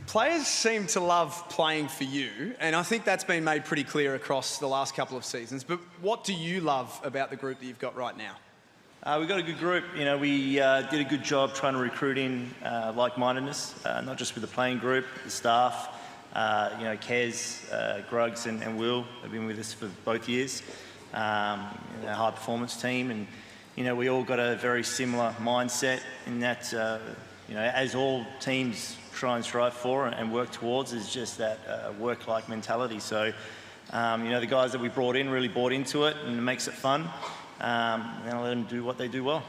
B: Players seem to love playing for you, and I think that's been made pretty clear across the last couple of seasons. But what do you love about the group that you've got right now?
Y: We've got a good group. You know, we did a good job trying to recruit in like-mindedness, not just with the playing group, the staff. You know, Kez, Gruggs and Will have been with us for both years. Our high-performance team, and you know, we all got a very similar mindset in that, you know, as all teams try and strive for and work towards, is just that work-like mentality. So, you know, the guys that we brought in really bought into it, and it makes it fun. And I'll let them do what they do well.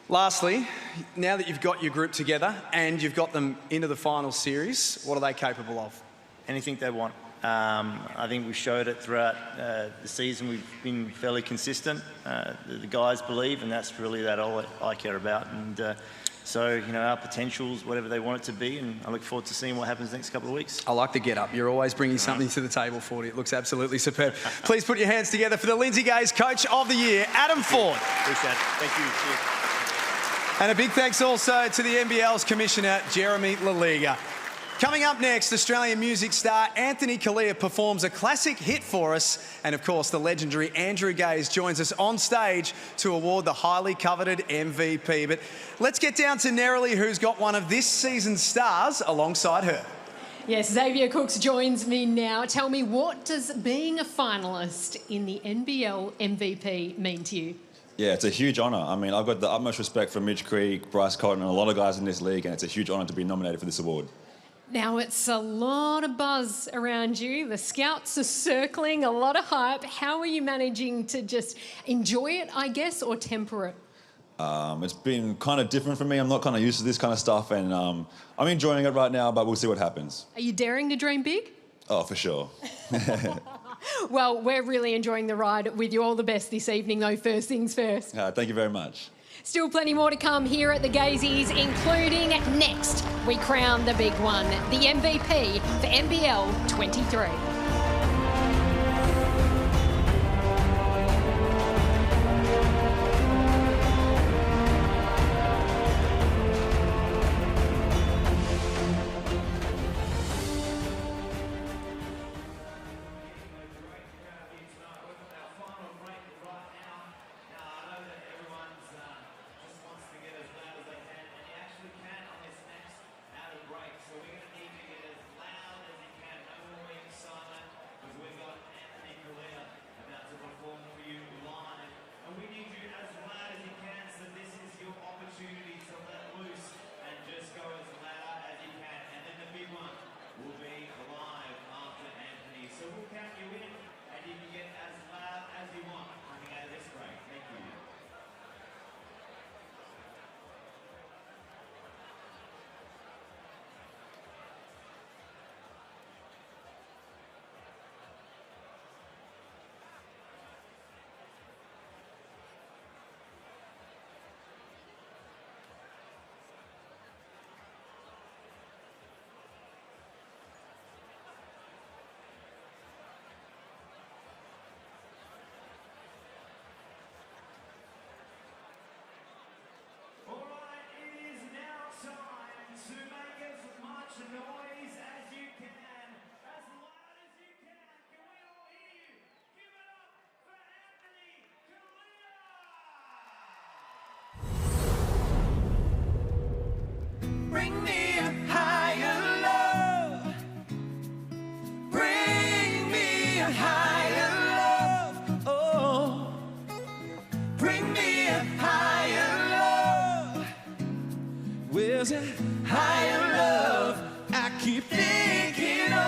B: Lastly, now that you've got your group together and you've got them into the final series, what are they capable of?
Y: anything they want. I think we showed it throughout the season. We've been fairly consistent. The guys believe, and that's really all I care about. And so, you know, our potentials, whatever they want it to be, and I look forward to seeing what happens next couple of weeks.
B: I like the get-up. You're always bringing something to the table, Fordy. It looks absolutely superb. Please put your hands together for the Lindsay Gaze Coach of the Year, Adam Ford.
Y: Appreciate it. Thank you. Cheers.
B: And a big thanks also to the NBL's Commissioner, Jeremy LaLiga. Coming up next, Australian music star Anthony Kalia performs a classic hit for us. And of course, the legendary Andrew Gaze joins us on stage to award the highly coveted MVP. But let's get down to Nerily, who's got one of this season's stars alongside her.
A: Yes, Xavier Cooks joins me now. Tell me, what does being a finalist in the NBL MVP mean to you?
F: Yeah, it's a huge honour. I mean, I've got the utmost respect for Mitch Creek, Bryce Cotton, and a lot of guys in this league, and it's a huge honour to be nominated for this award.
A: Now, it's a lot of buzz around you. The scouts are circling, a lot of hype. How are you managing to just enjoy it, I guess, or temper it?
F: It's been kind of different for me. I'm not kind of used to this kind of stuff, and I'm enjoying it right now, but we'll see what happens.
A: Are you daring to dream big?
F: Oh, for sure.
A: Well, we're really enjoying the ride with you. All the best this evening, though, first things first.
F: Thank you very much.
A: Still plenty more to come here at the Gazies, including next, we crown the big one, the MVP for NBL 23.
C: Bring me a higher love. Bring me a higher love. Oh, bring me a higher love. Where's that higher love I keep thinking of?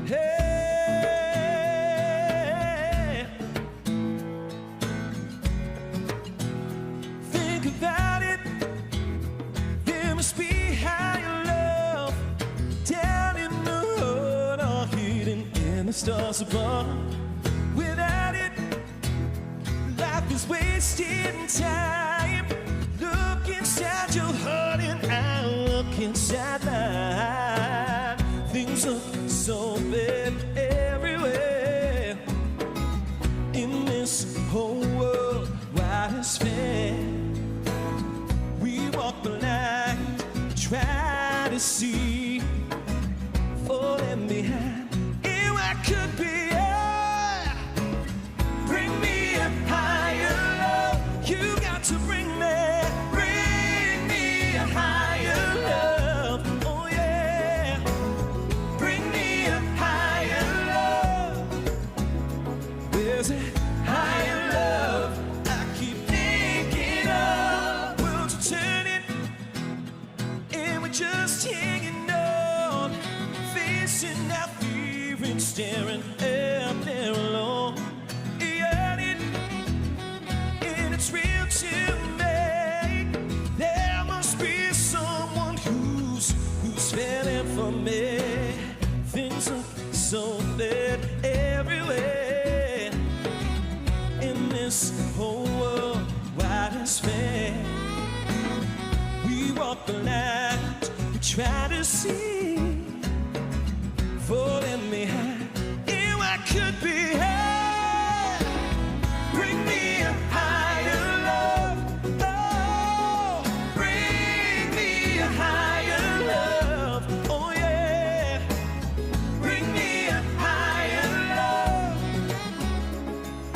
C: Hey, think about it. There must be higher love down in the heart or hidden in the stars above. Without it, life is wasting time. Look inside your heart and I look inside mine. Things look so bad everywhere in this whole world. Wide as fair, we walk the line, try to see for them behind. And I could be. Bring me a higher love. You got to bring me a higher love. Oh yeah. Bring me a higher love. Where's that higher love I keep thinking of? Worlds are turning and we're just hanging on, facing our fear and staring out there alone. It's real to me. There must be someone who's walk the line we try to see. Falling me high, and I could be high. Bring me a higher love. Oh, bring me a higher love. Oh yeah, bring me a higher love.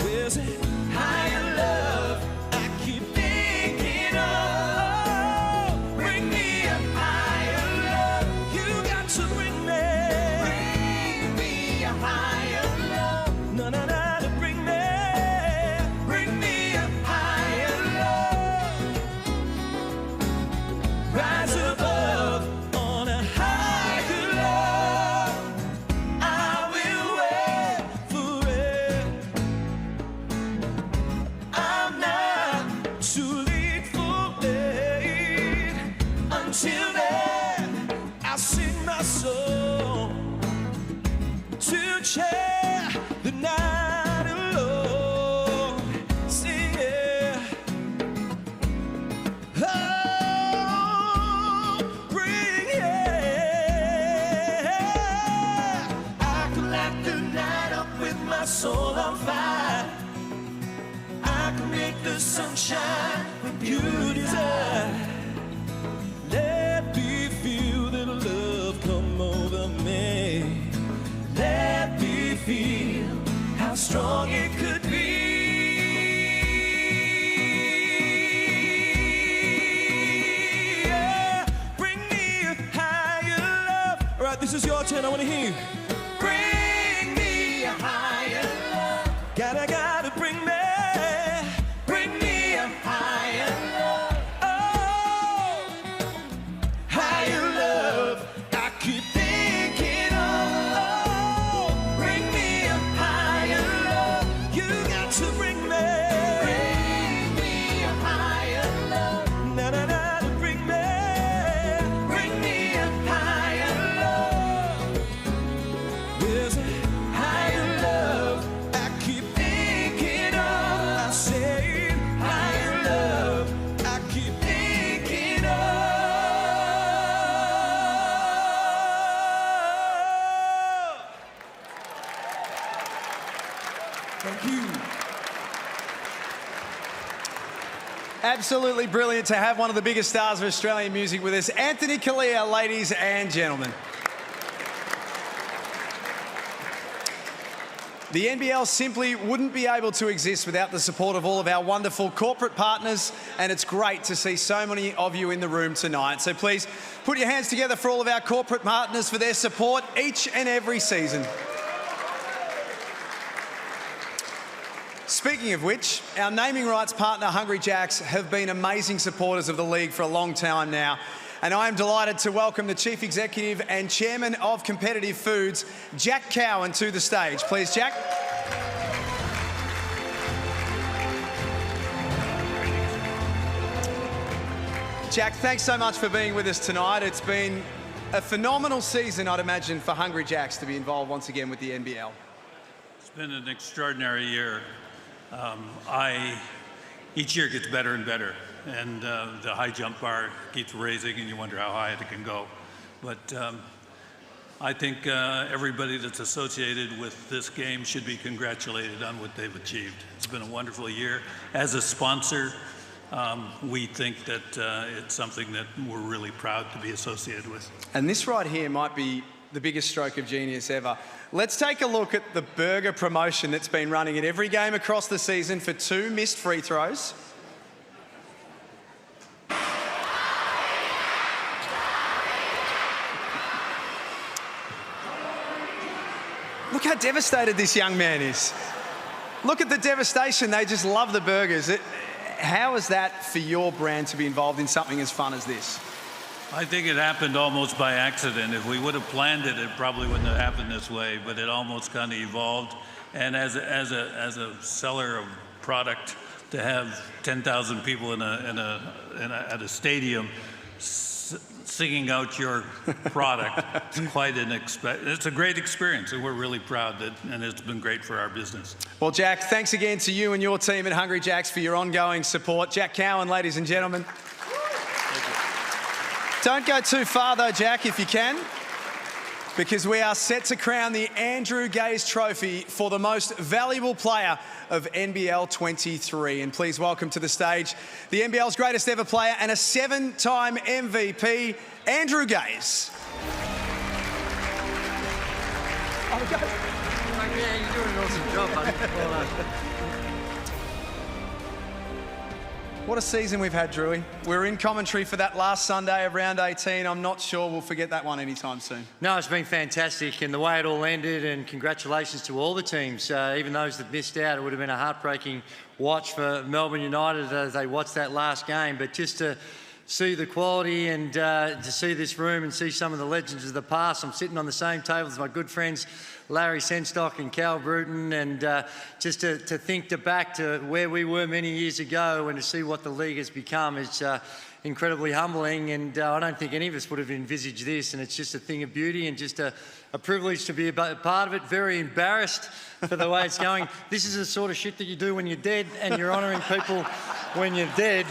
C: Where's it? Higher love. I keep thinking of. Bring me a higher love. You got to bring me. Until then, I sing my song to share the night alone. Sing it. Oh, bring it. I can light the night up with my soul on fire. I can make the sun shine when you desire. Let me feel that love come over me. Let me feel how strong it could be. Yeah. Bring me a higher love. All right, this is your turn. I want to hear you. Bring me a higher love. Gotta bring me. Bring me a higher love. Higher love, I keep thinking of. Bring me a higher love. You got to bring me. Bring me a higher love. Na na na, bring me. Bring me a higher love. There's a higher love I keep thinking of. I say higher love I keep thinking of. Thank you.
B: Absolutely brilliant to have one of the biggest stars of Australian music with us, Anthony Kalia, ladies and gentlemen. The NBL simply wouldn't be able to exist without the support of all of our wonderful corporate partners, and it's great to see so many of you in the room tonight. So please put your hands together for all of our corporate partners for their support each and every season. Speaking of which, our naming rights partner, Hungry Jacks, have been amazing supporters of the league for a long time now. And I am delighted to welcome the Chief Executive and Chairman of Competitive Foods, Jack Cowan, to the stage. Please, Jack. Jack, thanks so much for being with us tonight. It's been a phenomenal season, I'd imagine, for Hungry Jacks to be involved once again with the NBL.
J: It's been an extraordinary year. Each year gets better and better, and the high jump bar keeps raising, and you wonder how high it can go. But I think everybody that's associated with this game should be congratulated on what they've achieved. It's been a wonderful year. As a sponsor, we think that it's something that we're really proud to be associated with.
B: And this right here might be the biggest stroke of genius ever. Let's take a look at the burger promotion that's been running at every game across the season for 2 missed free throws. Look how devastated this young man is. Look at the devastation. They just love the burgers. How is that for your brand to be involved in something as fun as this?
J: I think it happened almost by accident. If we would have planned it, it probably wouldn't have happened this way, but it almost kind of evolved. And as a seller of product, to have 10,000 people at a stadium singing out your product, it's a great experience, and we're really proud and it's been great for our business.
B: Well, Jack, thanks again to you and your team at Hungry Jacks for your ongoing support. Jack Cowan, ladies and gentlemen. Don't go too far though, Jack, if you can, because we are set to crown the Andrew Gaze Trophy for the most valuable player of NBL 23. And please welcome to the stage the NBL's greatest ever player and a 7-time MVP, Andrew Gaze.
K: Yeah, you're doing an awesome job, buddy. Well done.
B: What a season we've had, Drewy. We were in commentary for that last Sunday of round 18. I'm not sure we'll forget that one anytime soon.
K: No, it's been fantastic, and the way it all ended, and congratulations to all the teams, even those that missed out. It would have been a heartbreaking watch for Melbourne United as they watched that last game, but just to see the quality and to see this room and see some of the legends of the past. I'm sitting on the same table as my good friends Larry Senstock and Cal Bruton, and just to think back to where we were many years ago and to see what the league has become is incredibly humbling, and I don't think any of us would have envisaged this, and it's just a thing of beauty and just a privilege to be a part of it. Very embarrassed for the way it's going. This is the sort of shit that you do when you're dead, and you're honouring people when you're dead.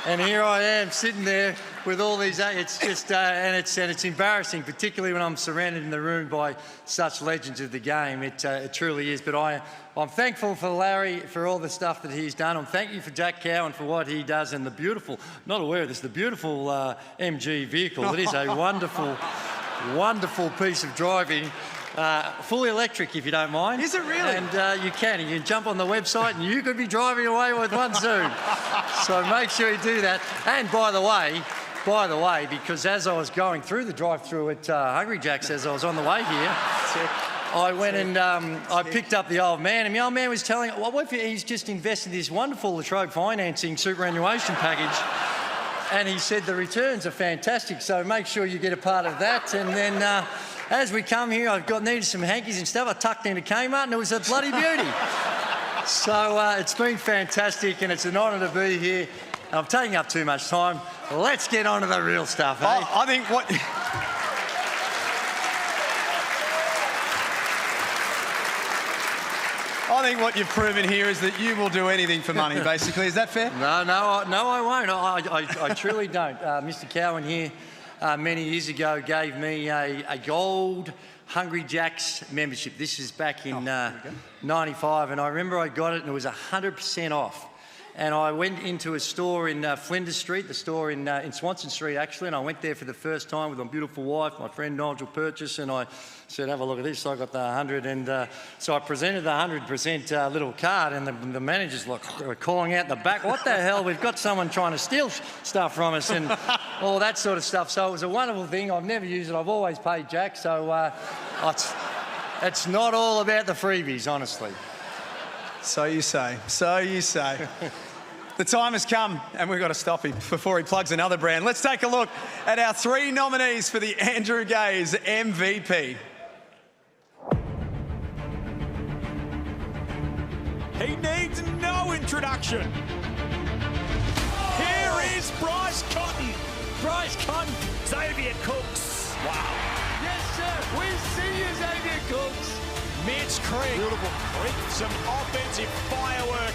K: And here I am sitting there with all these. It's just and it's embarrassing, particularly when I'm surrounded in the room by such legends of the game. It truly is. But I'm thankful for Larry for all the stuff that he's done. I'm thank you for Jack Cowan for what he does and the beautiful. Not aware of this. The beautiful MG vehicle. It is a wonderful, wonderful piece of driving. Fully electric, if you don't mind.
B: Is it really?
K: And you can jump on the website and you could be driving away with one soon. So make sure you do that. And by the way, because as I was going through the drive-through at Hungry Jack's as I was on the way here, I went and I picked up the old man, and the old man was telling, well, what if he's just invested in this wonderful Latrobe financing superannuation package, and he said the returns are fantastic, so make sure you get a part of that. And then as we come here, needed some hankies and stuff. I tucked into Kmart and it was a bloody beauty. So it's been fantastic and it's an honour to be here. I'm taking up too much time. Let's get on to the real stuff, eh?
B: I think what... I think what you've proven here is that you will do anything for money, basically. Is that fair?
K: No, I won't. I truly don't. Mr. Cowan here many years ago gave me a gold Hungry Jack's membership. This is back in 95, and I remember I got it and it was 100% off. And I went into a store in Flinders Street, the store in Swanson Street actually, and I went there for the first time with my beautiful wife, my friend Nigel Purchase, and I said, have a look at this. So I got the 100, and so I presented the 100% little card, and the managers were calling out the back, what the hell, we've got someone trying to steal stuff from us, and all that sort of stuff. So it was a wonderful thing. I've never used it. I've always paid Jack, so it's not all about the freebies, honestly.
B: So you say. So you say. The time has come, and we've got to stop him before he plugs another brand. Let's take a look at our 3 nominees for the Andrew Gaze MVP.
L: He needs no introduction. Here is Bryce Cotton. Bryce Cotton, Xavier Cooks. Wow.
V: Yes, sir. We see you, Xavier Cooks.
L: Mitch Creek. Beautiful Creek. Some offensive firework.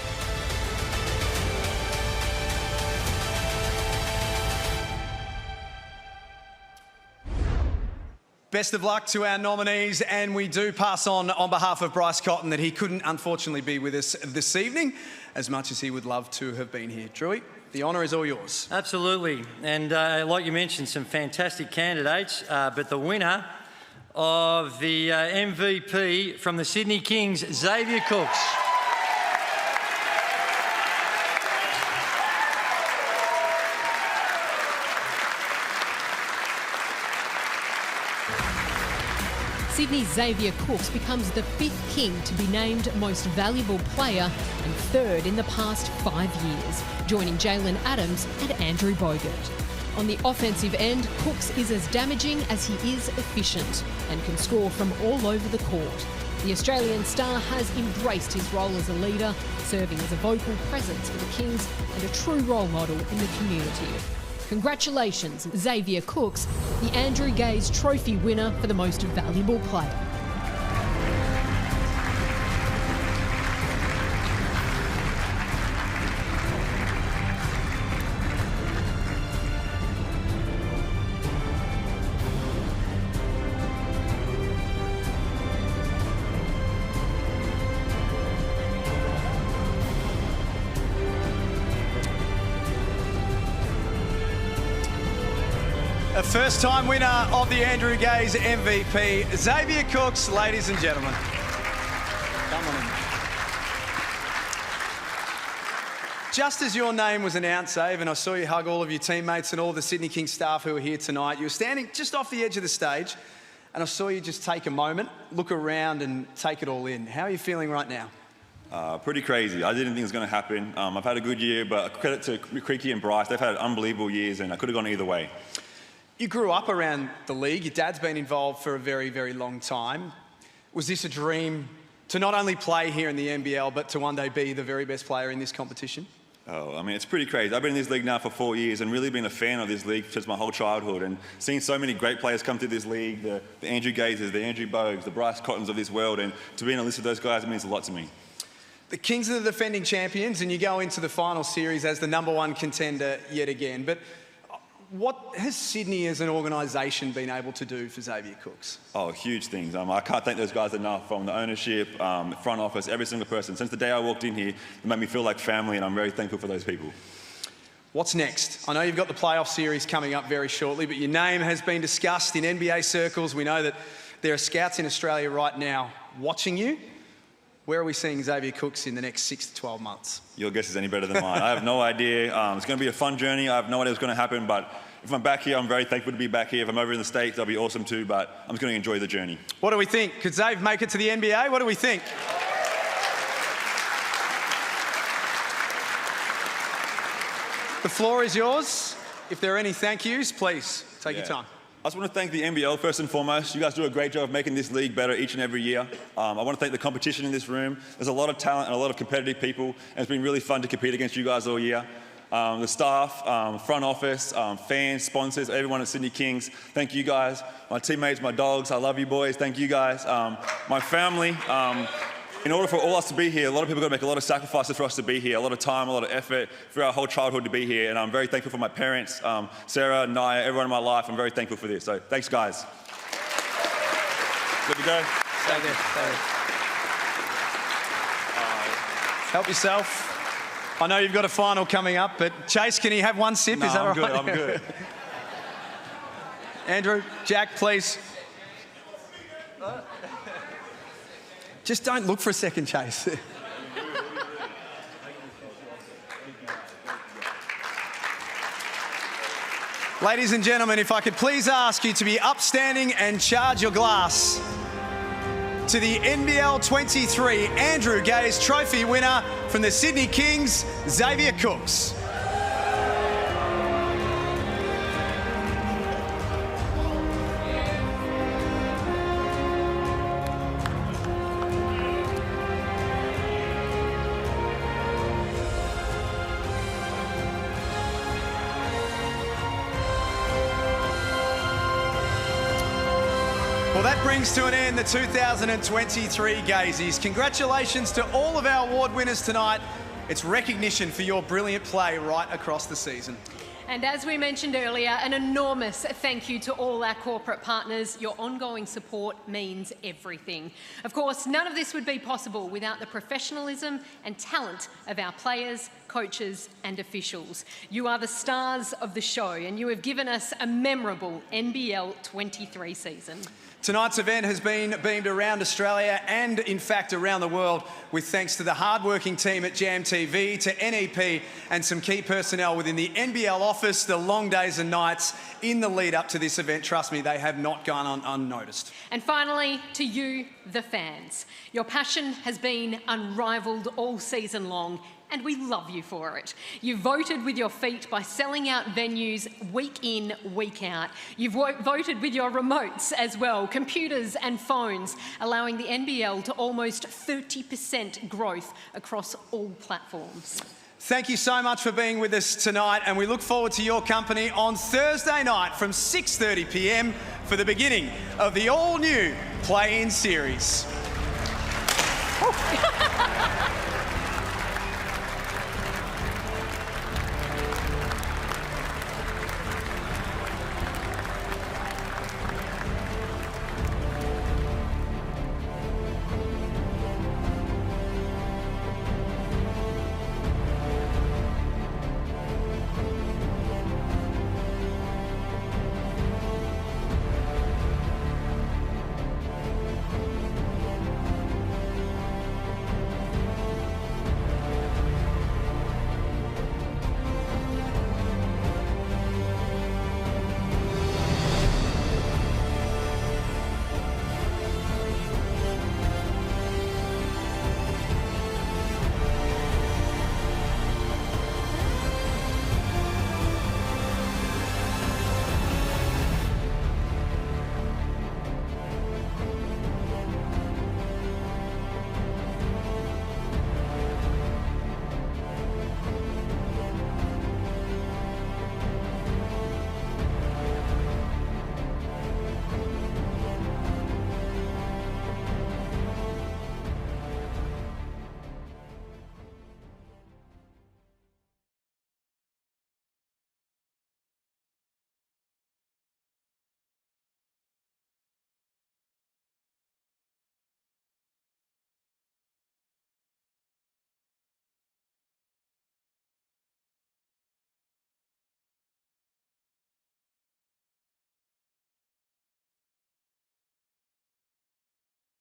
B: Best of luck to our nominees, and we do pass on behalf of Bryce Cotton that he couldn't unfortunately be with us this evening, as much as he would love to have been here. Drewy, the honour is all yours.
K: Absolutely, and like you mentioned, some fantastic candidates, but the winner of the MVP from the Sydney Kings, Xavier Cooks.
A: Sydney's Xavier Cooks becomes the 5th King to be named Most Valuable Player and 3rd in the past 5 years, joining Jalen Adams and Andrew Bogut. On the offensive end, Cooks is as damaging as he is efficient and can score from all over the court. The Australian star has embraced his role as a leader, serving as a vocal presence for the Kings and a true role model in the community. Congratulations, Xavier Cooks, the Andrew Gaze Trophy winner for the Most Valuable Player.
B: A first-time winner of the Andrew Gaze MVP, Xavier Cooks, ladies and gentlemen. Come on in. Just as your name was announced, Dave, and I saw you hug all of your teammates and all the Sydney Kings staff who are here tonight, you were standing just off the edge of the stage, and I saw you just take a moment, look around and take it all in. How are you feeling right now?
F: Pretty crazy. I didn't think it was going to happen. I've had a good year, but credit to Creaky and Bryce. They've had unbelievable years, and I could have gone either way.
B: You grew up around the league. Your dad's been involved for a very, very long time. Was this a dream to not only play here in the NBL, but to one day be the very best player in this competition?
F: Oh, I mean, it's pretty crazy. I've been in this league now for 4 years and really been a fan of this league since my whole childhood, and seeing so many great players come through this league, the Andrew Gazes, the Andrew Bogues, the Bryce Cottons of this world, and to be in a list of those guys, it means a lot to me.
B: The Kings are the defending champions, and you go into the final series as the #1 contender yet again. But what has Sydney as an organisation been able to do for Xavier Cooks?
F: Oh, huge things. I can't thank those guys enough, from the ownership, front office, every single person. Since the day I walked in here, it made me feel like family, and I'm very thankful for those people.
B: What's next? I know you've got the playoff series coming up very shortly, but your name has been discussed in NBA circles. We know that there are scouts in Australia right now watching you. Where are we seeing Xavier Cooks in the next 6 to 12 months?
F: Your guess is any better than mine. I have no idea. It's going to be a fun journey. I have no idea what's going to happen, but if I'm back here, I'm very thankful to be back here. If I'm over in the States, that'll be awesome too, but I'm just going to enjoy the journey.
B: What do we think? Could Xav make it to the NBA? What do we think? The floor is yours. If there are any thank yous, please take your time.
F: I just want to thank the NBL first and foremost. You guys do a great job of making this league better each and every year. I want to thank the competition in this room. There's a lot of talent and a lot of competitive people, and it's been really fun to compete against you guys all year. The staff, front office, fans, sponsors, everyone at Sydney Kings, thank you guys. My teammates, my dogs, I love you boys, thank you guys. My family, in order for all us to be here, a lot of people got to make a lot of sacrifices for us to be here, a lot of time, a lot of effort for our whole childhood to be here, and I'm very thankful for my parents, Sarah, Naya, everyone in my life. I'm very thankful for this, so thanks guys. Good to go?
B: Stay there, stay there. Help yourself. I know you've got a final coming up, but Chase, can you have one sip?
F: No,
B: is that all right?
F: I'm good.
B: Andrew, Jack, please. Just don't look for a second, Chase. Ladies and gentlemen, if I could please ask you to be upstanding and charge your glass to the NBL 23 Andrew Gaze Trophy winner from the Sydney Kings, Xavier Cooks. Well, that brings to an end the 2023 Gazies. Congratulations to all of our award winners tonight. It's recognition for your brilliant play right across the season.
A: And as we mentioned earlier, an enormous thank you to all our corporate partners. Your ongoing support means everything. Of course, none of this would be possible without the professionalism and talent of our players, coaches and officials. You are the stars of the show, and you have given us a memorable NBL 23 season.
B: Tonight's event has been beamed around Australia and, in fact, around the world, with thanks to the hard-working team at Jam TV, to NEP and some key personnel within the NBL office. The long days and nights in the lead up to this event, trust me, they have not gone on unnoticed.
A: And finally, to you, the fans. Your passion has been unrivaled all season long, and we love you for it. You voted with your feet by selling out venues week in, week out. You've voted with your remotes as well, computers and phones, allowing the NBL to almost 30% growth across all platforms.
B: Thank you so much for being with us tonight, and we look forward to your company on Thursday night from 6:30 p.m. for the beginning of the all-new play-in series.